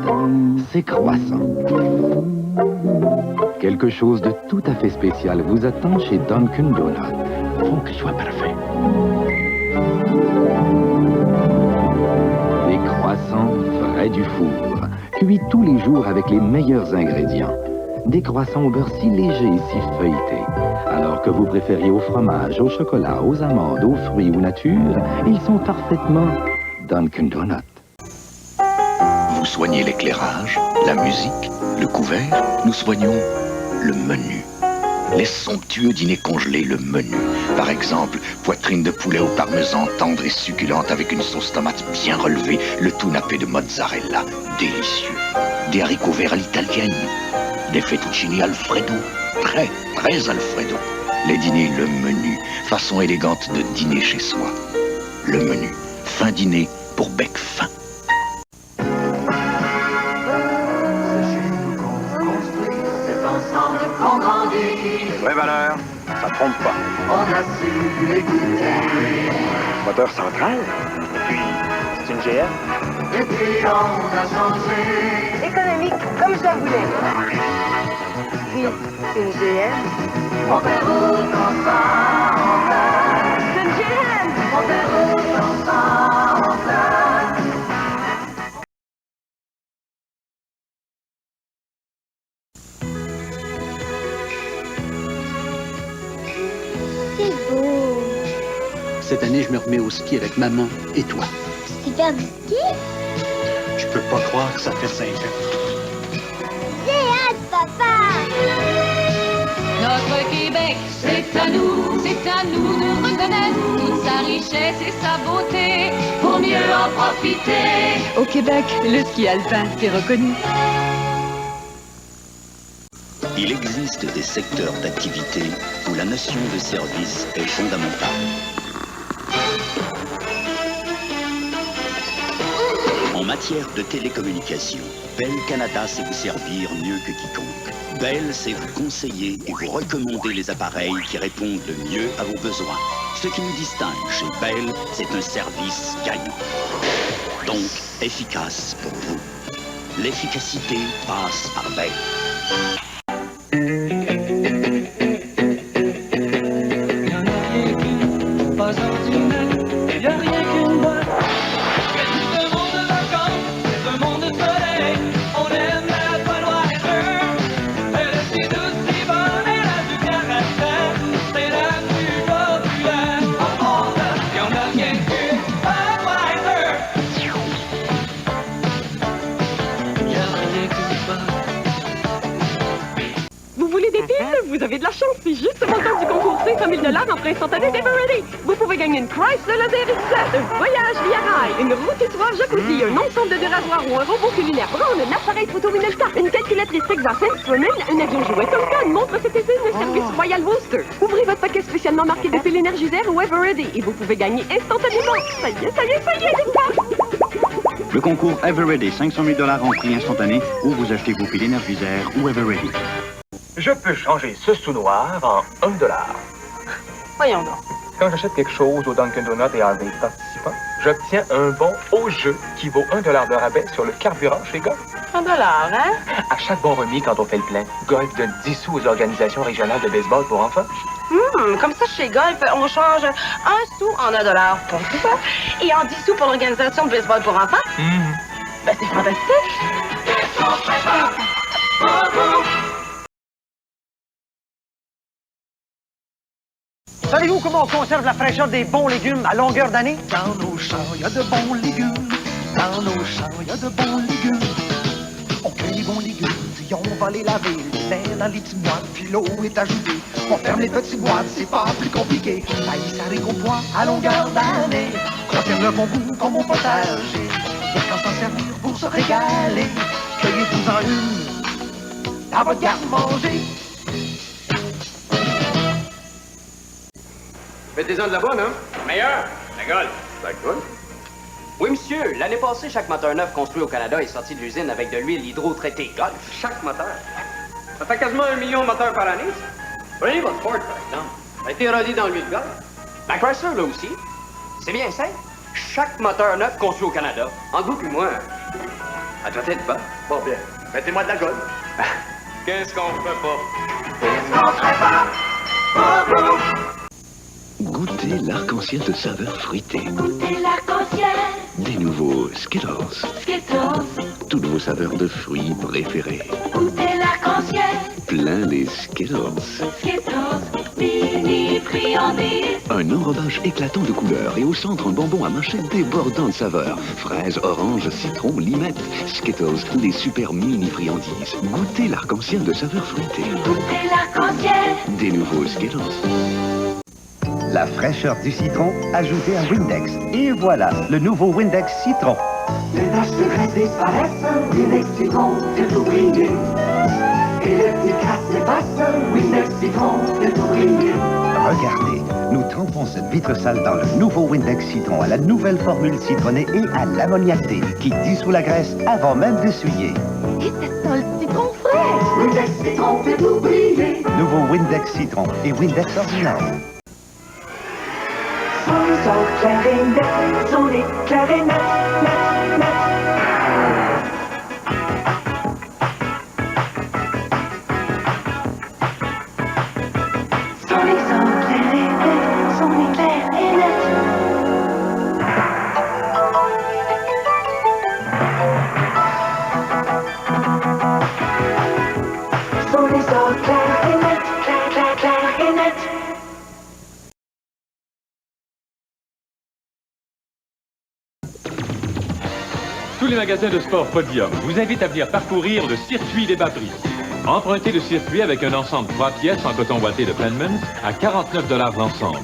ses croissants. Quelque chose de tout à fait spécial vous attend chez Dunkin' Donut. Faut qu'il soit parfait. Des croissants frais du four, cuits tous les jours avec les meilleurs ingrédients. Des croissants au beurre si léger et si feuilletés. Alors que vous préfériez au fromage, au chocolat, aux amandes, aux fruits ou nature, ils sont parfaitement Dunkin' Donut. Vous soignez l'éclairage, la musique, le couvert, nous soignons le menu. Les somptueux dîners congelés, le menu. Par exemple, poitrine de poulet au parmesan tendre et succulente avec une sauce tomate bien relevée, le tout nappé de mozzarella, délicieux. Des haricots verts à l'italienne, des fettuccini Alfredo, très Alfredo. Les dîners, le menu, façon élégante de dîner chez soi. Le menu, fin dîner pour bec fin. Vraie valeur, ça trompe pas. On a su l'écouter. Moteur central. Et puis, c'est une GM. Et puis on a changé. Économique, comme je la voulais. Puis, une GM. On fait route ensemble. C'est une GM. On fait route ensemble. C'est beau. Cette année, je me remets au ski avec maman et toi. C'est faire du ski? Je peux pas croire que ça fait 5 ans. J'ai hâte, papa! Notre Québec, c'est à nous de reconnaître toute sa richesse et sa beauté pour mieux en profiter. Au Québec, le ski alpin, c'est reconnu. Il existe des secteurs d'activité où la notion de service est fondamentale. En matière de télécommunications, Bell Canada sait vous servir mieux que quiconque. Bell sait vous conseiller et vous recommander les appareils qui répondent le mieux à vos besoins. Ce qui nous distingue chez Bell, c'est un service gagnant. Donc, efficace pour vous. L'efficacité passe par Bell. vous avez de la chance. C'est justement le temps du concours 500 000 $ en prêt instantané d'Everready. Vous pouvez gagner une Chrysler DX7, un voyage via rail, une rotissoire jacuzzi, un ensemble de rasoirs ou un robot culinaire Braun, un appareil photo Minolta, une calculette électrique Vassem Swimming, un avion jouet Tonka, une montre CTC, un service Royal Wooster. Ouvrez votre paquet spécialement marqué de piles énergisères ou Everready et vous pouvez gagner instantanément. Ça y est, ça y est, ça y est, les gars! Le concours Everready, 500 000 $ en prix instantané, où vous achetez vos piles énergisères ou Everready. Je peux changer ce sou noir en $1. Voyons donc. Quand j'achète quelque chose au Dunkin' Donuts et Harvey participants, j'obtiens un bon au jeu qui vaut $1 de rabais sur le carburant chez Golf. $1, hein? À chaque bon remis, quand on fait le plein, Golf donne 10 sous aux organisations régionales de baseball pour enfants. Comme ça, chez Golf, on change 1 sou en $1 pour tout ça, et en 10 sous pour l'organisation de baseball pour enfants. Ben, c'est fantastique. Savez-vous comment on conserve la fraîcheur des bons légumes à longueur d'année? Dans nos champs, il y a de bons légumes. Dans nos champs, il y a de bons légumes. On cueille les bons légumes, puis on va les laver. Les mettre dans les petites boîtes, puis l'eau est ajoutée. On ferme les petites boîtes, c'est pas plus compliqué. Maïs, haricots, pois à longueur d'année. Conserve le bon goût comme au potager. Et quand s'en servir pour se régaler, cueillez-vous-en une dans votre garde-manger. Mettez-en de la bonne, hein? Meilleur, la Golf. La Golf? Oui, monsieur. L'année passée, chaque moteur neuf construit au Canada est sorti de l'usine avec de l'huile hydro-traitée Golf. Chaque moteur. Ça fait quasiment 1 million de moteurs par année, ça. Prenez votre Ford, par exemple. Ça a été rodé dans l'huile Golf. Ma Chrysler, là aussi. C'est bien simple. Chaque moteur neuf construit au Canada. Entre vous et moi, à doit être bas. Bon, bien. Mettez-moi de la Golf. Qu'est-ce qu'on ferait pas? Qu'est-ce qu'on ferait pas? Bobo! Goûtez l'arc-en-ciel de saveurs fruitées. Goûtez l'arc-en-ciel. Des nouveaux Skittles. Skittles. Toutes vos saveurs de fruits préférées. Goûtez l'arc-en-ciel. Plein les Skittles. Skittles, mini friandises. Un enrobage éclatant de couleurs et au centre un bonbon à mâcher débordant de saveurs. Fraises, oranges, citron, limettes. Skittles, les super mini friandises. Goûtez l'arc-en-ciel de saveurs fruitées. Goûtez l'arc-en-ciel. Des nouveaux Skittles. La fraîcheur du citron ajoutée à Windex. Et voilà, le nouveau Windex Citron. Les taches de graisse disparaissent, Windex Citron fait oublier. Et les petites crasses s'effacent, Windex Citron fait oublier. Regardez, nous trempons cette vitre sale dans le nouveau Windex Citron à la nouvelle formule citronnée et à l'ammoniaqueté qui dissout la graisse avant même d'essuyer. Et ça sent le citron frais. Windex Citron fait oublier. Nouveau Windex Citron et Windex ordinaire. Son clarinette, son les clarinettes, net, net. Son les clarinettes, son les clarinettes. Son les clarinettes, clarinettes. Tous les magasins de sport Podium vous invitent à venir parcourir le circuit des bas-prix. Empruntez le circuit avec un ensemble 3 pièces en coton ouaté de Penman à 49 $ l'ensemble.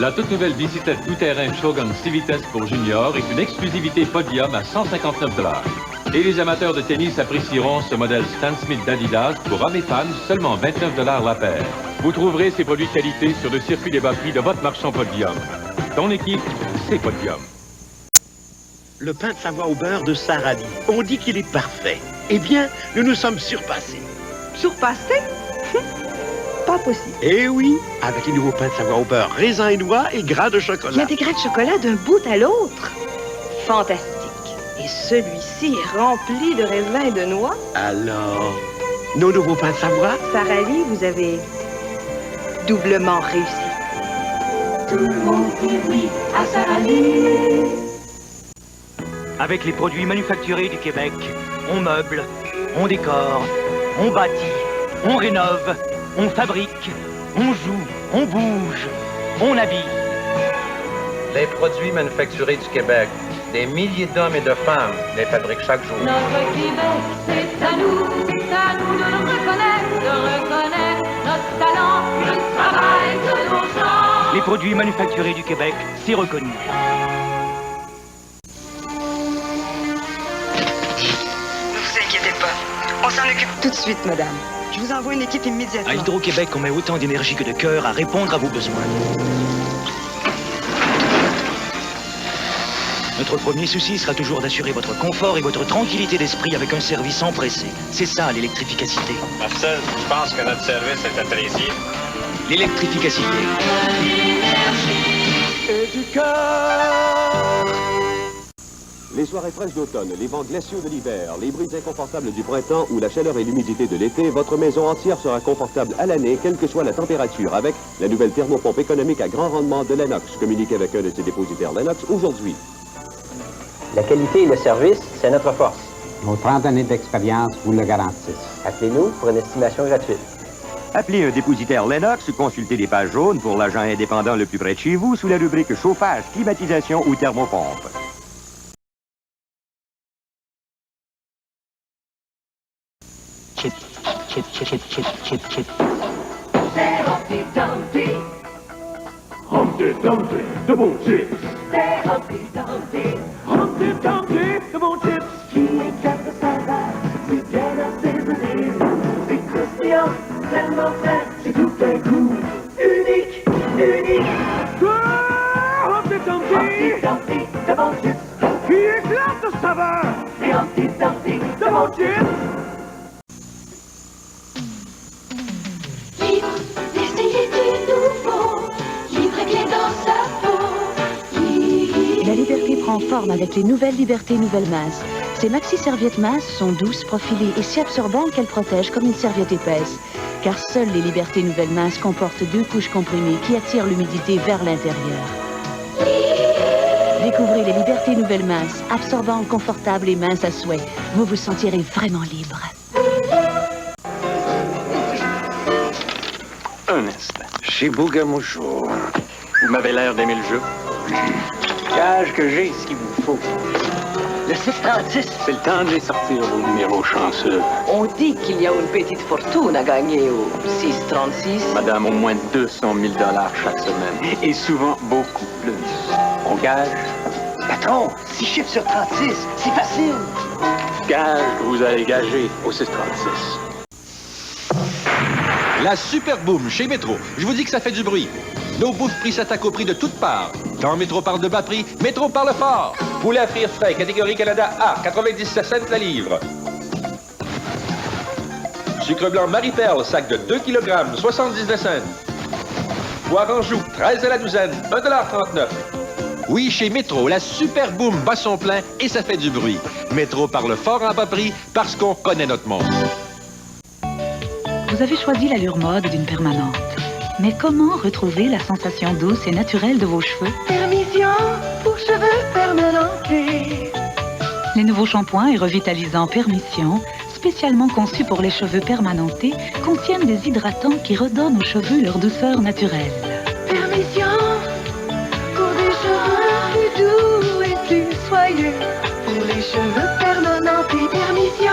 La toute nouvelle bicyclette tout-terrain Shogun Civitas pour junior est une exclusivité Podium à 159 $. Et les amateurs de tennis apprécieront ce modèle Stan Smith d'Adidas pour hommes et femmes seulement 29 $ la paire. Vous trouverez ces produits de qualité sur le circuit des bas-prix de votre marchand Podium. Ton équipe, c'est Podium. Le pain de Savoie au beurre de Sarali. On dit qu'il est parfait. Eh bien, nous nous sommes surpassés. Surpassés? Pas possible. Eh oui, avec les nouveaux pains de Savoie au beurre, raisin et noix et gras de chocolat. Il y a des grains de chocolat d'un bout à l'autre. Fantastique. Et celui-ci est rempli de raisins et de noix. Alors, nos nouveaux pains de Savoie? Sarali, vous avez doublement réussi. Tout le monde dit oui à Sarali. Avec les produits manufacturés du Québec, on meuble, on décore, on bâtit, on rénove, on fabrique, on joue, on bouge, on habille. Les produits manufacturés du Québec, des milliers d'hommes et de femmes les fabriquent chaque jour. Notre Québec, c'est à nous de le reconnaître notre produits manufacturés du Québec, c'est reconnu. Ne vous inquiétez pas. On s'en occupe tout de suite, madame. Je vous envoie une équipe immédiatement. À Hydro-Québec, on met autant d'énergie que de cœur à répondre à vos besoins. Notre premier souci sera toujours d'assurer votre confort et votre tranquillité d'esprit avec un service empressé. C'est ça, l'électrificacité. Marcel, je pense que notre service est apprécié. L'électrificacité. Et du cœur. Les soirées fraîches d'automne, les vents glaciaux de l'hiver, les brises inconfortables du printemps ou la chaleur et l'humidité de l'été, votre maison entière sera confortable à l'année, quelle que soit la température, avec la nouvelle thermopompe économique à grand rendement de Lennox. Communiquez avec un de ses dépositaires Lennox aujourd'hui. La qualité et le service, c'est notre force. Nos 30 années d'expérience vous le garantissent. Appelez-nous pour une estimation gratuite. Appelez un dépositaire Lennox ou consultez les pages jaunes pour l'agent indépendant le plus près de chez vous sous la rubrique chauffage, climatisation ou thermopompe. Chip, chip, chip, chip, chip, chip, chip. C'est Humpty Dumpty. Humpty Dumpty, de bons chips. C'est Humpty Dumpty. Humpty Dumpty, de bons chips. Qui éclate le saveur, c'est bien assaisonné. C'est croustillant, tellement frais, c'est tout d'un coup. Unique, unique. Humpty Dumpty. Humpty Dumpty, de bons chips. Qui éclate le saveur. C'est Humpty Dumpty, de bons chips. D'essayer du nouveau, libre et bien dans sa peau. La liberté prend forme avec les nouvelles Liberté Nouvelles Minces. Ces maxi-serviettes minces sont douces, profilées et si absorbantes qu'elles protègent comme une serviette épaisse. Car seules les Liberté Nouvelles Minces comportent 2 couches comprimées qui attirent l'humidité vers l'intérieur. Découvrez les Liberté Nouvelles Minces, absorbantes, confortables et minces à souhait. Vous vous sentirez vraiment libre. Un instant. Chez Bougamoucho. Vous m'avez l'air d'aimer le jeu. Gage que j'ai ce qu'il vous faut. Le 636. C'est le temps de les sortir, vos numéros chanceux. On dit qu'il y a une petite fortune à gagner au 636. Madame, au moins 200 000 $ chaque semaine. Et souvent beaucoup plus. On gage? Patron, 6 chiffres sur 36, c'est facile. Gage que vous allez gager au 636. La Super Boom chez Métro. Je vous dis que ça fait du bruit. Nos bouffes prix s'attaquent au prix de toutes parts. Quand Métro parle de bas prix, Métro parle fort. Poulet à frire frais, catégorie Canada A, 97 cents la livre. Sucre blanc Marie-Perle, sac de 2 kg, 79 cents. Poire en joue, 13 à la douzaine, 1,39 $. Oui, chez Métro, la Super Boom bat son plein et ça fait du bruit. Métro parle fort en bas prix parce qu'on connaît notre monde. Vous avez choisi l'allure mode d'une permanente. Mais comment retrouver la sensation douce et naturelle de vos cheveux? Permission pour cheveux permanentés. Les nouveaux shampoings et revitalisants Permission, spécialement conçus pour les cheveux permanentés, contiennent des hydratants qui redonnent aux cheveux leur douceur naturelle. Permission pour des cheveux plus doux et plus soyeux. Pour les cheveux permanentés, permission.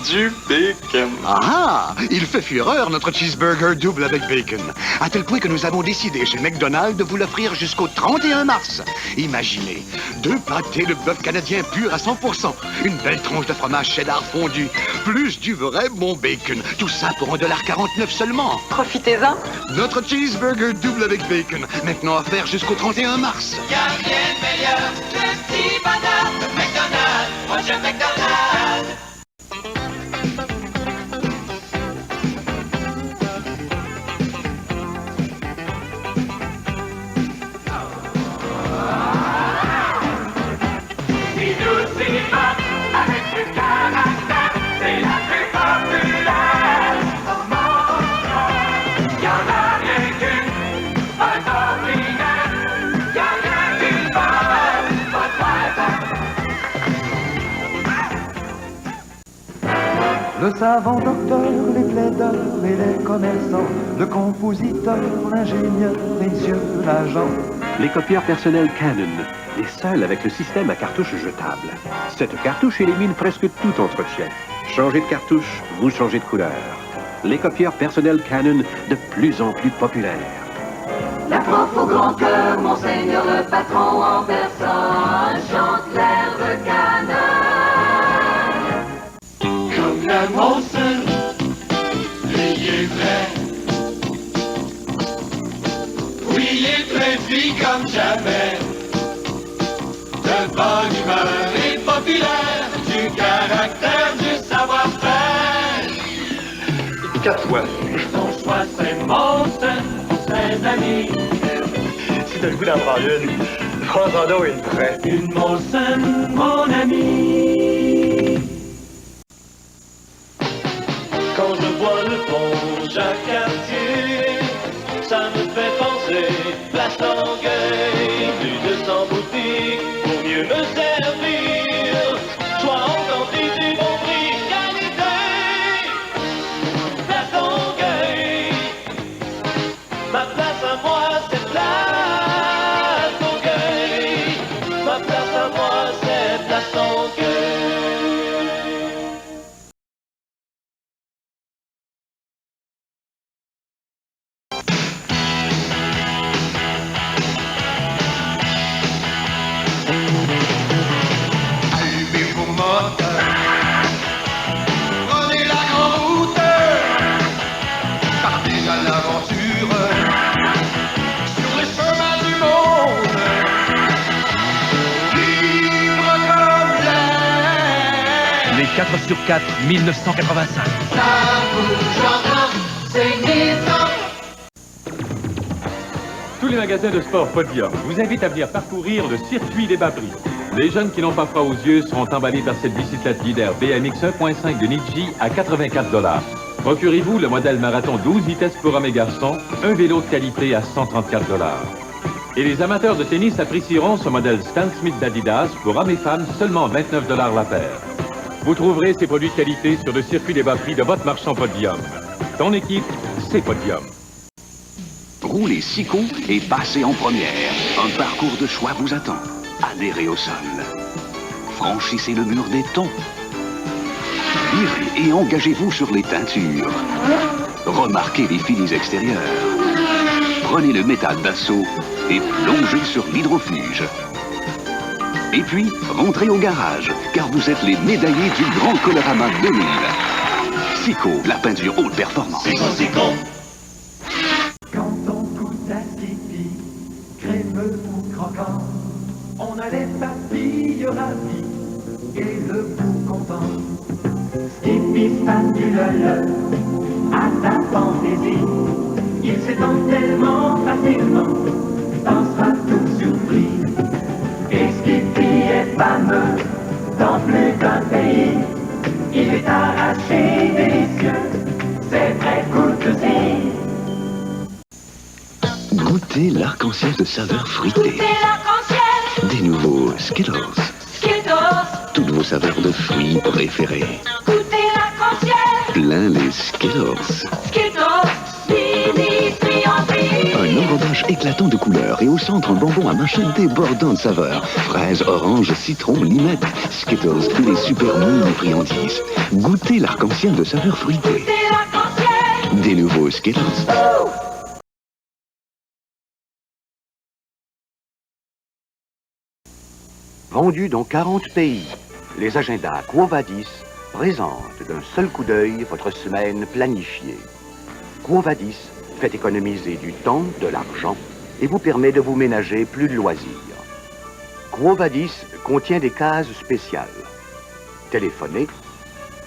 Du bacon. Ah, il fait fureur notre cheeseburger double avec bacon. À tel point que nous avons décidé chez McDonald's de vous l'offrir jusqu'au 31 mars. Imaginez, 2 pâtés de bœuf canadien pur à 100%, une belle tronche de fromage cheddar fondu, plus du vrai bon bacon. Tout ça pour 1,49 $ seulement. Profitez-en. Notre cheeseburger double avec bacon, maintenant offert jusqu'au 31 mars. Y'a rien de meilleur que le petit bonheur de McDonald's. Moi j'aime McDonald's. Le savant docteur, les plaideurs et les commerçants, le compositeur, l'ingénieur, les yeux, l'agent. Les copieurs personnels Canon, les seuls avec le système à cartouche jetable. Cette cartouche élimine presque tout entretien. Changez de cartouche, vous changez de couleur. Les copieurs personnels Canon de plus en plus populaires. La prof au grand cœur, Monseigneur le patron en personne, chante l'air de Canon. Comme la Monsen, lui est vrai. Oui, il est plein de vie comme jamais. De bonne humeur et populaire, du caractère, du savoir-faire. 4 fois. Son choix, c'est Monsen, ses amis. Si t'as le goût d'en prendre une, prends-en donc une vraie. Une Monsen, mon ami. Quand je vois le pont Jacques-Cartier, ça me fait penser place Longueuil, plus de 100 boutiques pour mieux me servir. Soit en quantité, bon prix, qualité. Place Longueuil, ma place à moi, c'est place Longueuil. Ma place à moi, c'est place Longueuil. Allumez vos moteurs, prenez la grande route, partez à l'aventure, sur les chemins du monde, libre comme l'air. Les 4 sur 4, 1985. Ça bouge encore, c'est Nissan. Tous les magasins de sport Podium vous invitent à venir parcourir le circuit des bas prix. Les jeunes qui n'ont pas froid aux yeux seront emballés par cette bicyclette leader BMX 1.5 de Niji à 84 $. Procurez-vous le modèle marathon 12 vitesses pour hommes et garçons, un vélo de qualité à 134 $. Et les amateurs de tennis apprécieront ce modèle Stan Smith d'Adidas pour hommes et femmes seulement 29 $ la paire. Vous trouverez ces produits de qualité sur le circuit des bas prix de votre marchand Podium. Ton équipe, c'est Podium. Roulez Sico et passez en première. Un parcours de choix vous attend. Adhérez au sol. Franchissez le mur des tons. Virez et engagez-vous sur les teintures. Remarquez les finis extérieurs. Prenez le métal d'assaut et plongez sur l'hydrofuge. Et puis, rentrez au garage, car vous êtes les médaillés du Grand Colorama 2000. Sico, la peinture haute performance. Sico. Crémeux ou croquant, on a les papilles ravies et le bout content. Skippy spatule-le à ta fantaisie, il s'étend tellement facilement, t'en seras tout surpris. Et Skippy est fameux dans plus d'un pays, il est arraché délicieux, c'est très courtoisie. Goûtez l'arc-en-ciel de saveurs fruitées. Des nouveaux Skittles. Toutes vos saveurs de fruits préférées. Plein les Skittles. Un enrobage éclatant de couleurs et au centre un bonbon à mâcher débordant de saveurs. Fraises, oranges, citron, limettes. Skittles, les super mini friandises. Goûtez l'arc-en-ciel de saveurs fruitées. Des nouveaux Skittles. Vendus dans 40 pays, les agendas Quo Vadis présentent d'un seul coup d'œil votre semaine planifiée. Quo Vadis fait économiser du temps, de l'argent et vous permet de vous ménager plus de loisirs. Quo Vadis contient des cases spéciales. Téléphoner,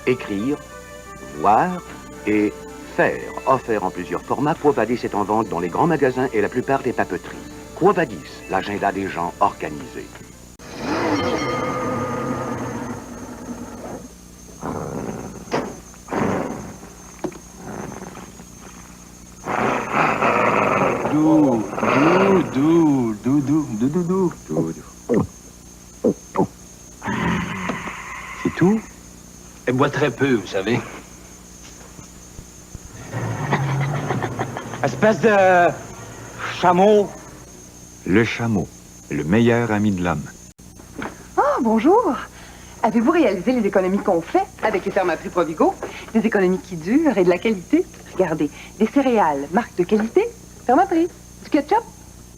écrire, voir et faire. Offert en plusieurs formats, Quo Vadis est en vente dans les grands magasins et la plupart des papeteries. Quo Vadis, l'agenda des gens organisés. C'est tout? Elle boit très peu, vous savez. Espèce de... chameau. Le chameau, le meilleur ami de l'homme. Oh, bonjour. Avez-vous réalisé les économies qu'on fait avec les Thermaprix Provigo? Des économies qui durent et de la qualité. Regardez, des céréales, marque de qualité, Thermaprix. Du ketchup,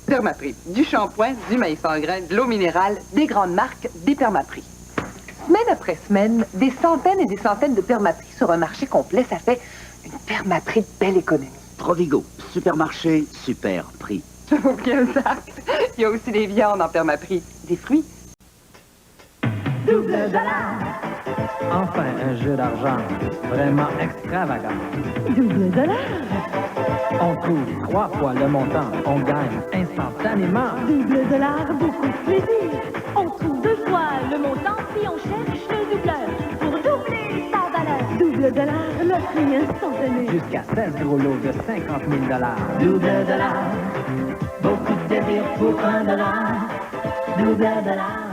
Thermaprix. Du shampoing, du maïs en grains, de l'eau minérale, des grandes marques, des Thermaprix. Semaine après semaine, des centaines et des centaines de Thermaprix sur un marché complet, ça fait une Thermaprix de belle économie. Provigo, supermarché, super prix. Ça vaut bien ça. Il y a aussi des viandes en Thermaprix, des fruits. Double dollar. Enfin, un jeu d'argent vraiment extravagant. Double dollar. On couvre 3 fois le montant. On gagne instantanément. Double dollar, beaucoup de plaisir. On trouve 2 fois le montant, puis on cherche le doubleur pour doubler sa valeur. Double dollar, le prix instantané. Jusqu'à 16 gros lots de 50 000 $. Double dollar. Beaucoup de plaisir pour $1. Double dollar.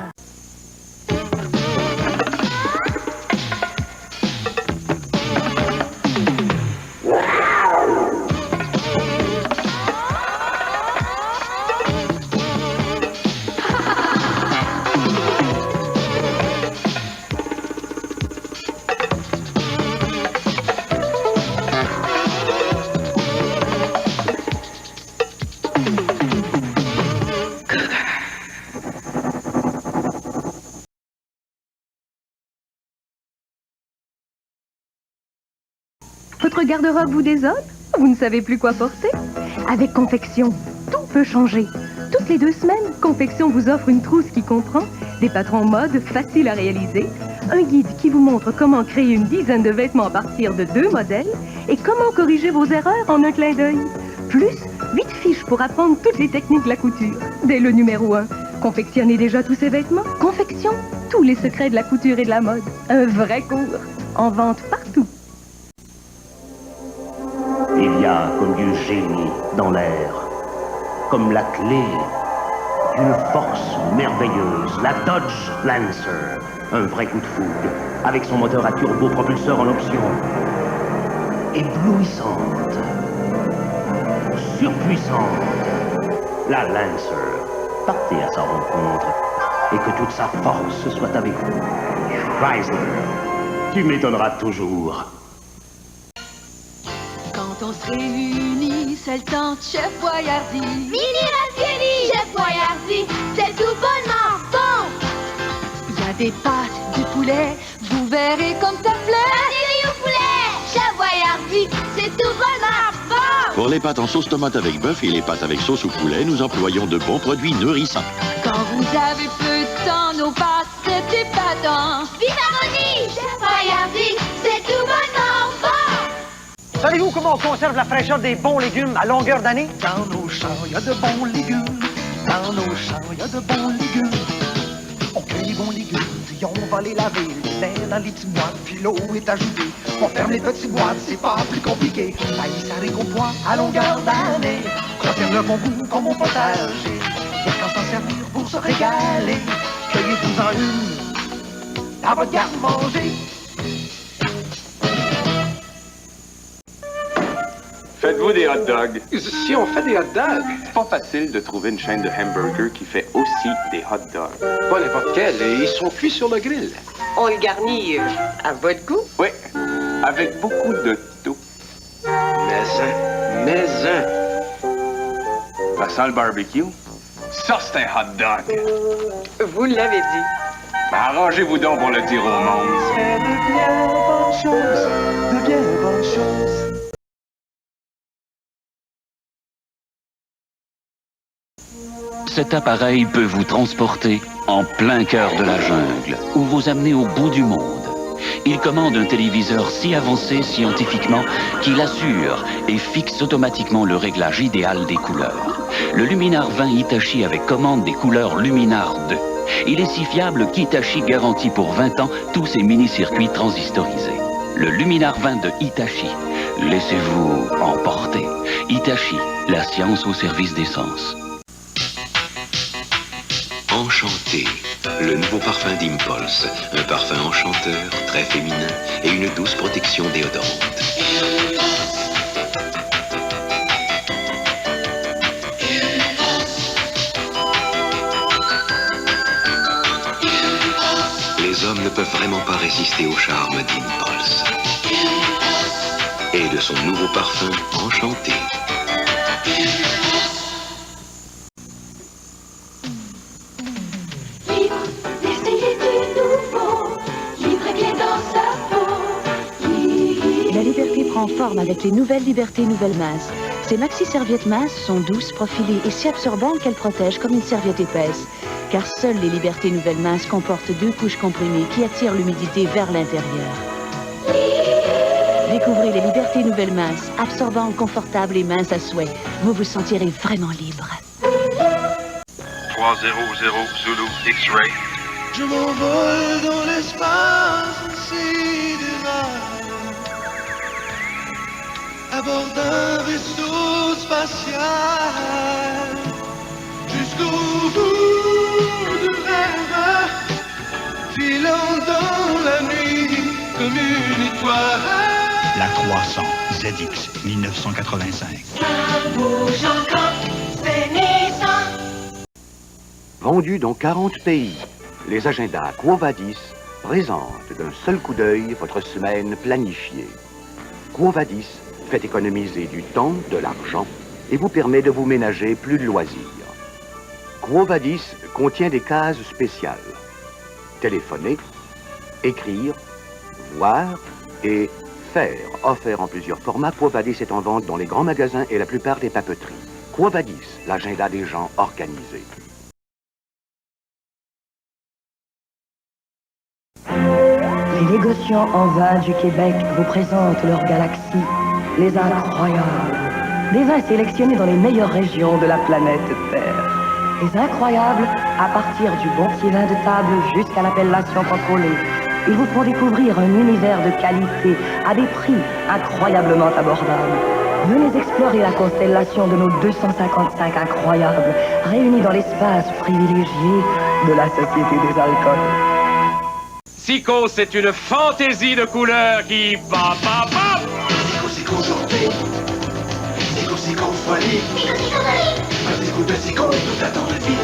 Votre garde-robe vous désole? Vous ne savez plus quoi porter? Avec Confection, tout peut changer. Toutes les 2 semaines, Confection vous offre une trousse qui comprend des patrons mode faciles à réaliser, un guide qui vous montre comment créer une dizaine de vêtements à partir de 2 modèles et comment corriger vos erreurs en un clin d'œil. Plus 8 fiches pour apprendre toutes les techniques de la couture. Dès le numéro 1, confectionnez déjà tous ces vêtements. Confection, tous les secrets de la couture et de la mode. Un vrai cours, en vente partout. Il y a comme du génie dans l'air, comme la clé d'une force merveilleuse, la Dodge Lancer, un vrai coup de fougue, avec son moteur à turbopropulseur en option, éblouissante, surpuissante, la Lancer, partez à sa rencontre et que toute sa force soit avec vous. Chrysler, tu m'étonneras toujours. Quand on se réunit, c'est le temps de Chef Boyardee. Mini ravioli, Chef Boyardee, c'est tout bonnement bon. Il y a des pâtes, du poulet, vous verrez comme ça plaît. Ravioli au poulet, Chef Boyardee, c'est tout bonnement bon. Pour les pâtes en sauce tomate avec bœuf et les pâtes avec sauce au poulet, nous employons de bons produits nourrissants. Quand vous avez peu de temps, nos pâtes, c'est épatant. Vivaroni, Chef Boyardee, c'est tout bonnement bon. Savez-vous comment on conserve la fraîcheur des bons légumes à longueur d'année? Dans nos champs, il y a de bons légumes. Dans nos champs, il y a de bons légumes. On cueille les bons légumes, puis on va les laver. Les met dans les petites boîtes, puis l'eau est ajoutée. On ferme les petites boîtes, c'est pas plus compliqué. Maïs, haricots, pois à longueur d'année. Conserve le bon goût comme au potager. Et quand s'en servir pour se régaler, cueillez-vous-en une dans votre garde-manger. Faites-vous des hot dogs? Si on fait des hot dogs, c'est pas facile de trouver une chaîne de hamburgers qui fait aussi des hot dogs. Pas n'importe quelle, ils sont cuits sur le grill. On le garnit à votre goût? Oui, avec beaucoup de tout. Mais ça sent le barbecue. Ça, c'est un hot dog. Vous l'avez dit. Ben, arrangez-vous donc pour le dire au monde. C'est de bien bonnes choses, de bien bonnes choses. Cet appareil peut vous transporter en plein cœur de la jungle ou vous amener au bout du monde. Il commande un téléviseur si avancé scientifiquement qu'il assure et fixe automatiquement le réglage idéal des couleurs. Le Luminar 20 Hitachi avec commande des couleurs Luminar 2. Il est si fiable qu'Hitachi garantit pour 20 ans tous ses mini-circuits transistorisés. Le Luminar 20 de Hitachi. Laissez-vous emporter. Hitachi, la science au service des sens. Enchanté, le nouveau parfum d'Impulse. Un parfum enchanteur, très féminin et une douce protection déodorante. Les quelques hommes ne peuvent vraiment pas résister au charme d'Impulse et de son nouveau parfum Enchanté. D'essayer du nouveau, libre et dans sa peau. La liberté prend forme avec les nouvelles libertés nouvelles minces. Ces maxi-serviettes minces sont douces, profilées et si absorbantes qu'elles protègent comme une serviette épaisse. Car seules les libertés nouvelles minces comportent 2 couches comprimées qui attirent l'humidité vers l'intérieur. Découvrez les libertés nouvelles minces, absorbantes, confortables et minces à souhait. Vous vous sentirez vraiment libre. 300 Zulu X-Ray. Je m'envole dans l'espace sidéral à bord d'un vaisseau spatial jusqu'au bout du rêve, filant dans la nuit comme une étoile. La 300 ZX 1985. Ça bouge encore, c'est Nissan. Vendu dans 40 pays, les agendas Quo Vadis présentent d'un seul coup d'œil votre semaine planifiée. Quo Vadis fait économiser du temps, de l'argent et vous permet de vous ménager plus de loisirs. Quo Vadis contient des cases spéciales. Téléphoner, écrire, voir et faire. Offert en plusieurs formats, Quo Vadis est en vente dans les grands magasins et la plupart des papeteries. Quo Vadis, l'agenda des gens organisés. Les négociants en vin du Québec vous présentent leur galaxie, les incroyables. Des vins sélectionnés dans les meilleures régions de la planète Terre. Les incroyables, à partir du bon pied vin de table jusqu'à l'appellation contrôlée. Ils vous font découvrir un univers de qualité à des prix incroyablement abordables. Venez explorer la constellation de nos 255 incroyables, réunis dans l'espace privilégié de la Société des alcools. Sico, c'est une fantaisie de couleurs qui... Bam, bam, bam. Sico aujourd'hui. Sico folie. Un petit coup de Sico et tout attend de vie.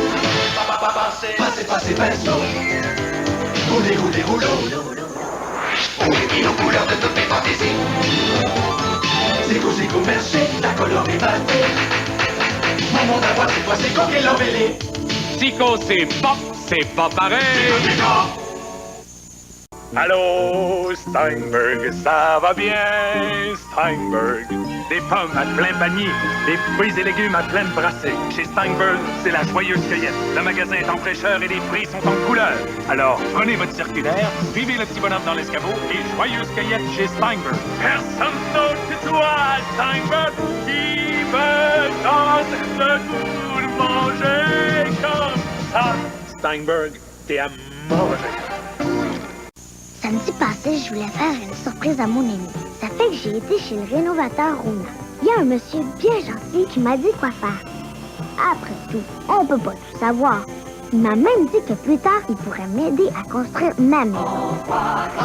Passez, pinceau. Roulez, rouleau. On est mis aux couleurs de toutes mes fantaisies. Sico, merci, la couleur est battée. Mon monde à voir, c'est toi, Sico qui l'embellit. Sico, c'est pas pareil. Sico. Allô, Steinberg, ça va bien, Steinberg? Des pommes à plein panier, des fruits et légumes à pleine brassée. Chez Steinberg, c'est la joyeuse cueillette. Le magasin est en fraîcheur et les prix sont en couleur. Alors, prenez votre circulaire, suivez le petit bonhomme dans l'escabeau et joyeuse cueillette chez Steinberg. Personne d'autre que toi, Steinberg, qui me donne le goût de manger comme ça. Steinberg, t'es à manger. Samedi passé, je voulais faire une surprise à mon ami. Ça fait que j'ai été chez le rénovateur Rona. Il y a un monsieur bien gentil qui m'a dit quoi faire. Après tout, on peut pas tout savoir. Il m'a même dit que plus tard, il pourrait m'aider à construire ma maison.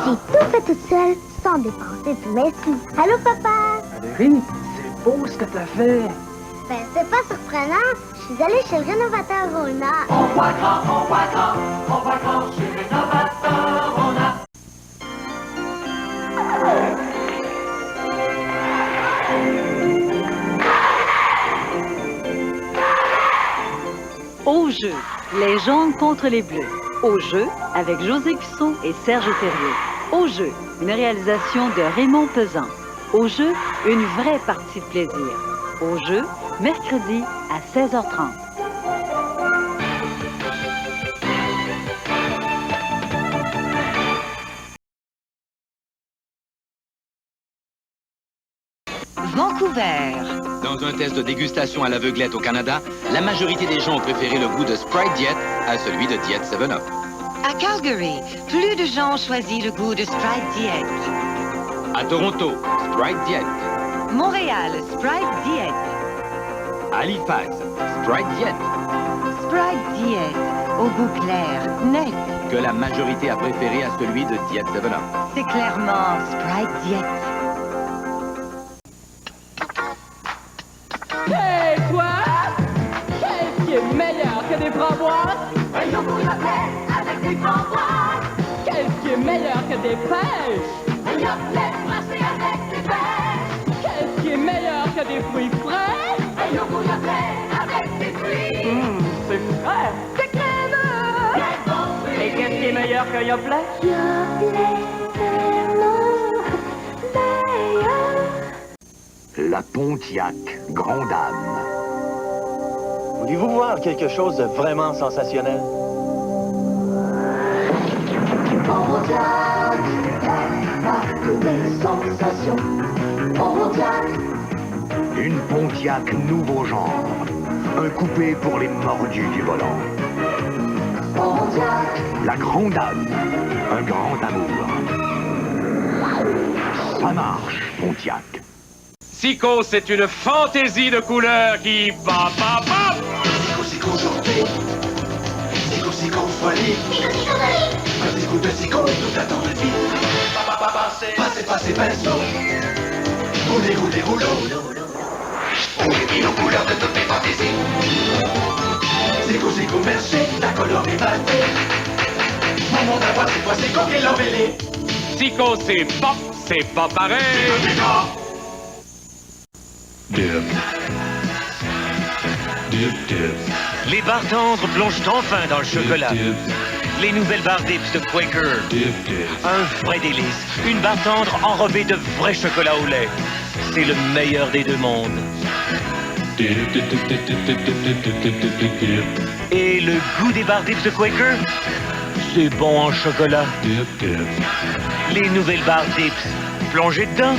J'ai tout fait toute seule, sans dépenser tous mes sous. Allô, papa? Valérie, c'est beau ce que t'as fait. Ben, c'est pas surprenant. Je suis allée chez le rénovateur Rona. On voit grand chez le rénovateur Rona. Au jeu, les jaunes contre les bleus. Au jeu, avec José Cusseau et Serge Thériault. Au jeu, une réalisation de Raymond Pesan. Au jeu, une vraie partie de plaisir. Au jeu, mercredi à 16h30. Vancouver. Dans un test de dégustation à l'aveuglette au Canada, la majorité des gens ont préféré le goût de Sprite Diet à celui de Diet 7-Up. À Calgary, plus de gens ont choisi le goût de Sprite Diet. À Toronto, Sprite Diet. Montréal, Sprite Diet. Halifax, Sprite Diet. Sprite Diet, au goût clair, net. Que la majorité a préféré à celui de Diet 7-Up. C'est clairement Sprite Diet. Hey, toi! Qu'est-ce qui est meilleur que des framboises? Un yogourt Yoplait avec des framboises! Quel des pêches. Un yogourt brassé avec des pêches. Qu'est-ce qui est meilleur que des fruits frais? Un yogourt avec des fruits. C'est frais. C'est crémeux. Quel bon fruit. Et qu'est-ce qui est meilleur qu'un Yoplait? Yoplait, tellement meilleur. La Pontiac Grand Dame. Voulez-vous voir quelque chose de vraiment sensationnel? Pontiac, la marque des sensations. Pontiac. Une Pontiac nouveau genre. Un coupé pour les mordus du volant. Pontiac. La Grande Dame. Un grand amour. Ça marche, Pontiac. Sico, c'est une fantaisie de couleurs qui... Bam, bam, bam! Sico, aujourd'hui. Sico, folie. Un petit coup de Sico, tout attend de vie. Passez, pinceau. Roulez, rouleau. Roulez aux couleurs de toutes mes fantaisies. Sico, merci, la couleur est battée. Mon monde à voir, c'est pas Sico qui l'a mêlé. Sico, c'est pas pareil. Les barres tendres plongent enfin dans le chocolat. Les nouvelles barres dips de Quaker. Un vrai délice. Une barre tendre enrobée de vrai chocolat au lait. C'est le meilleur des deux mondes. Et le goût des barres dips de Quaker? C'est bon en chocolat. Les nouvelles barres dips. Plongez dedans.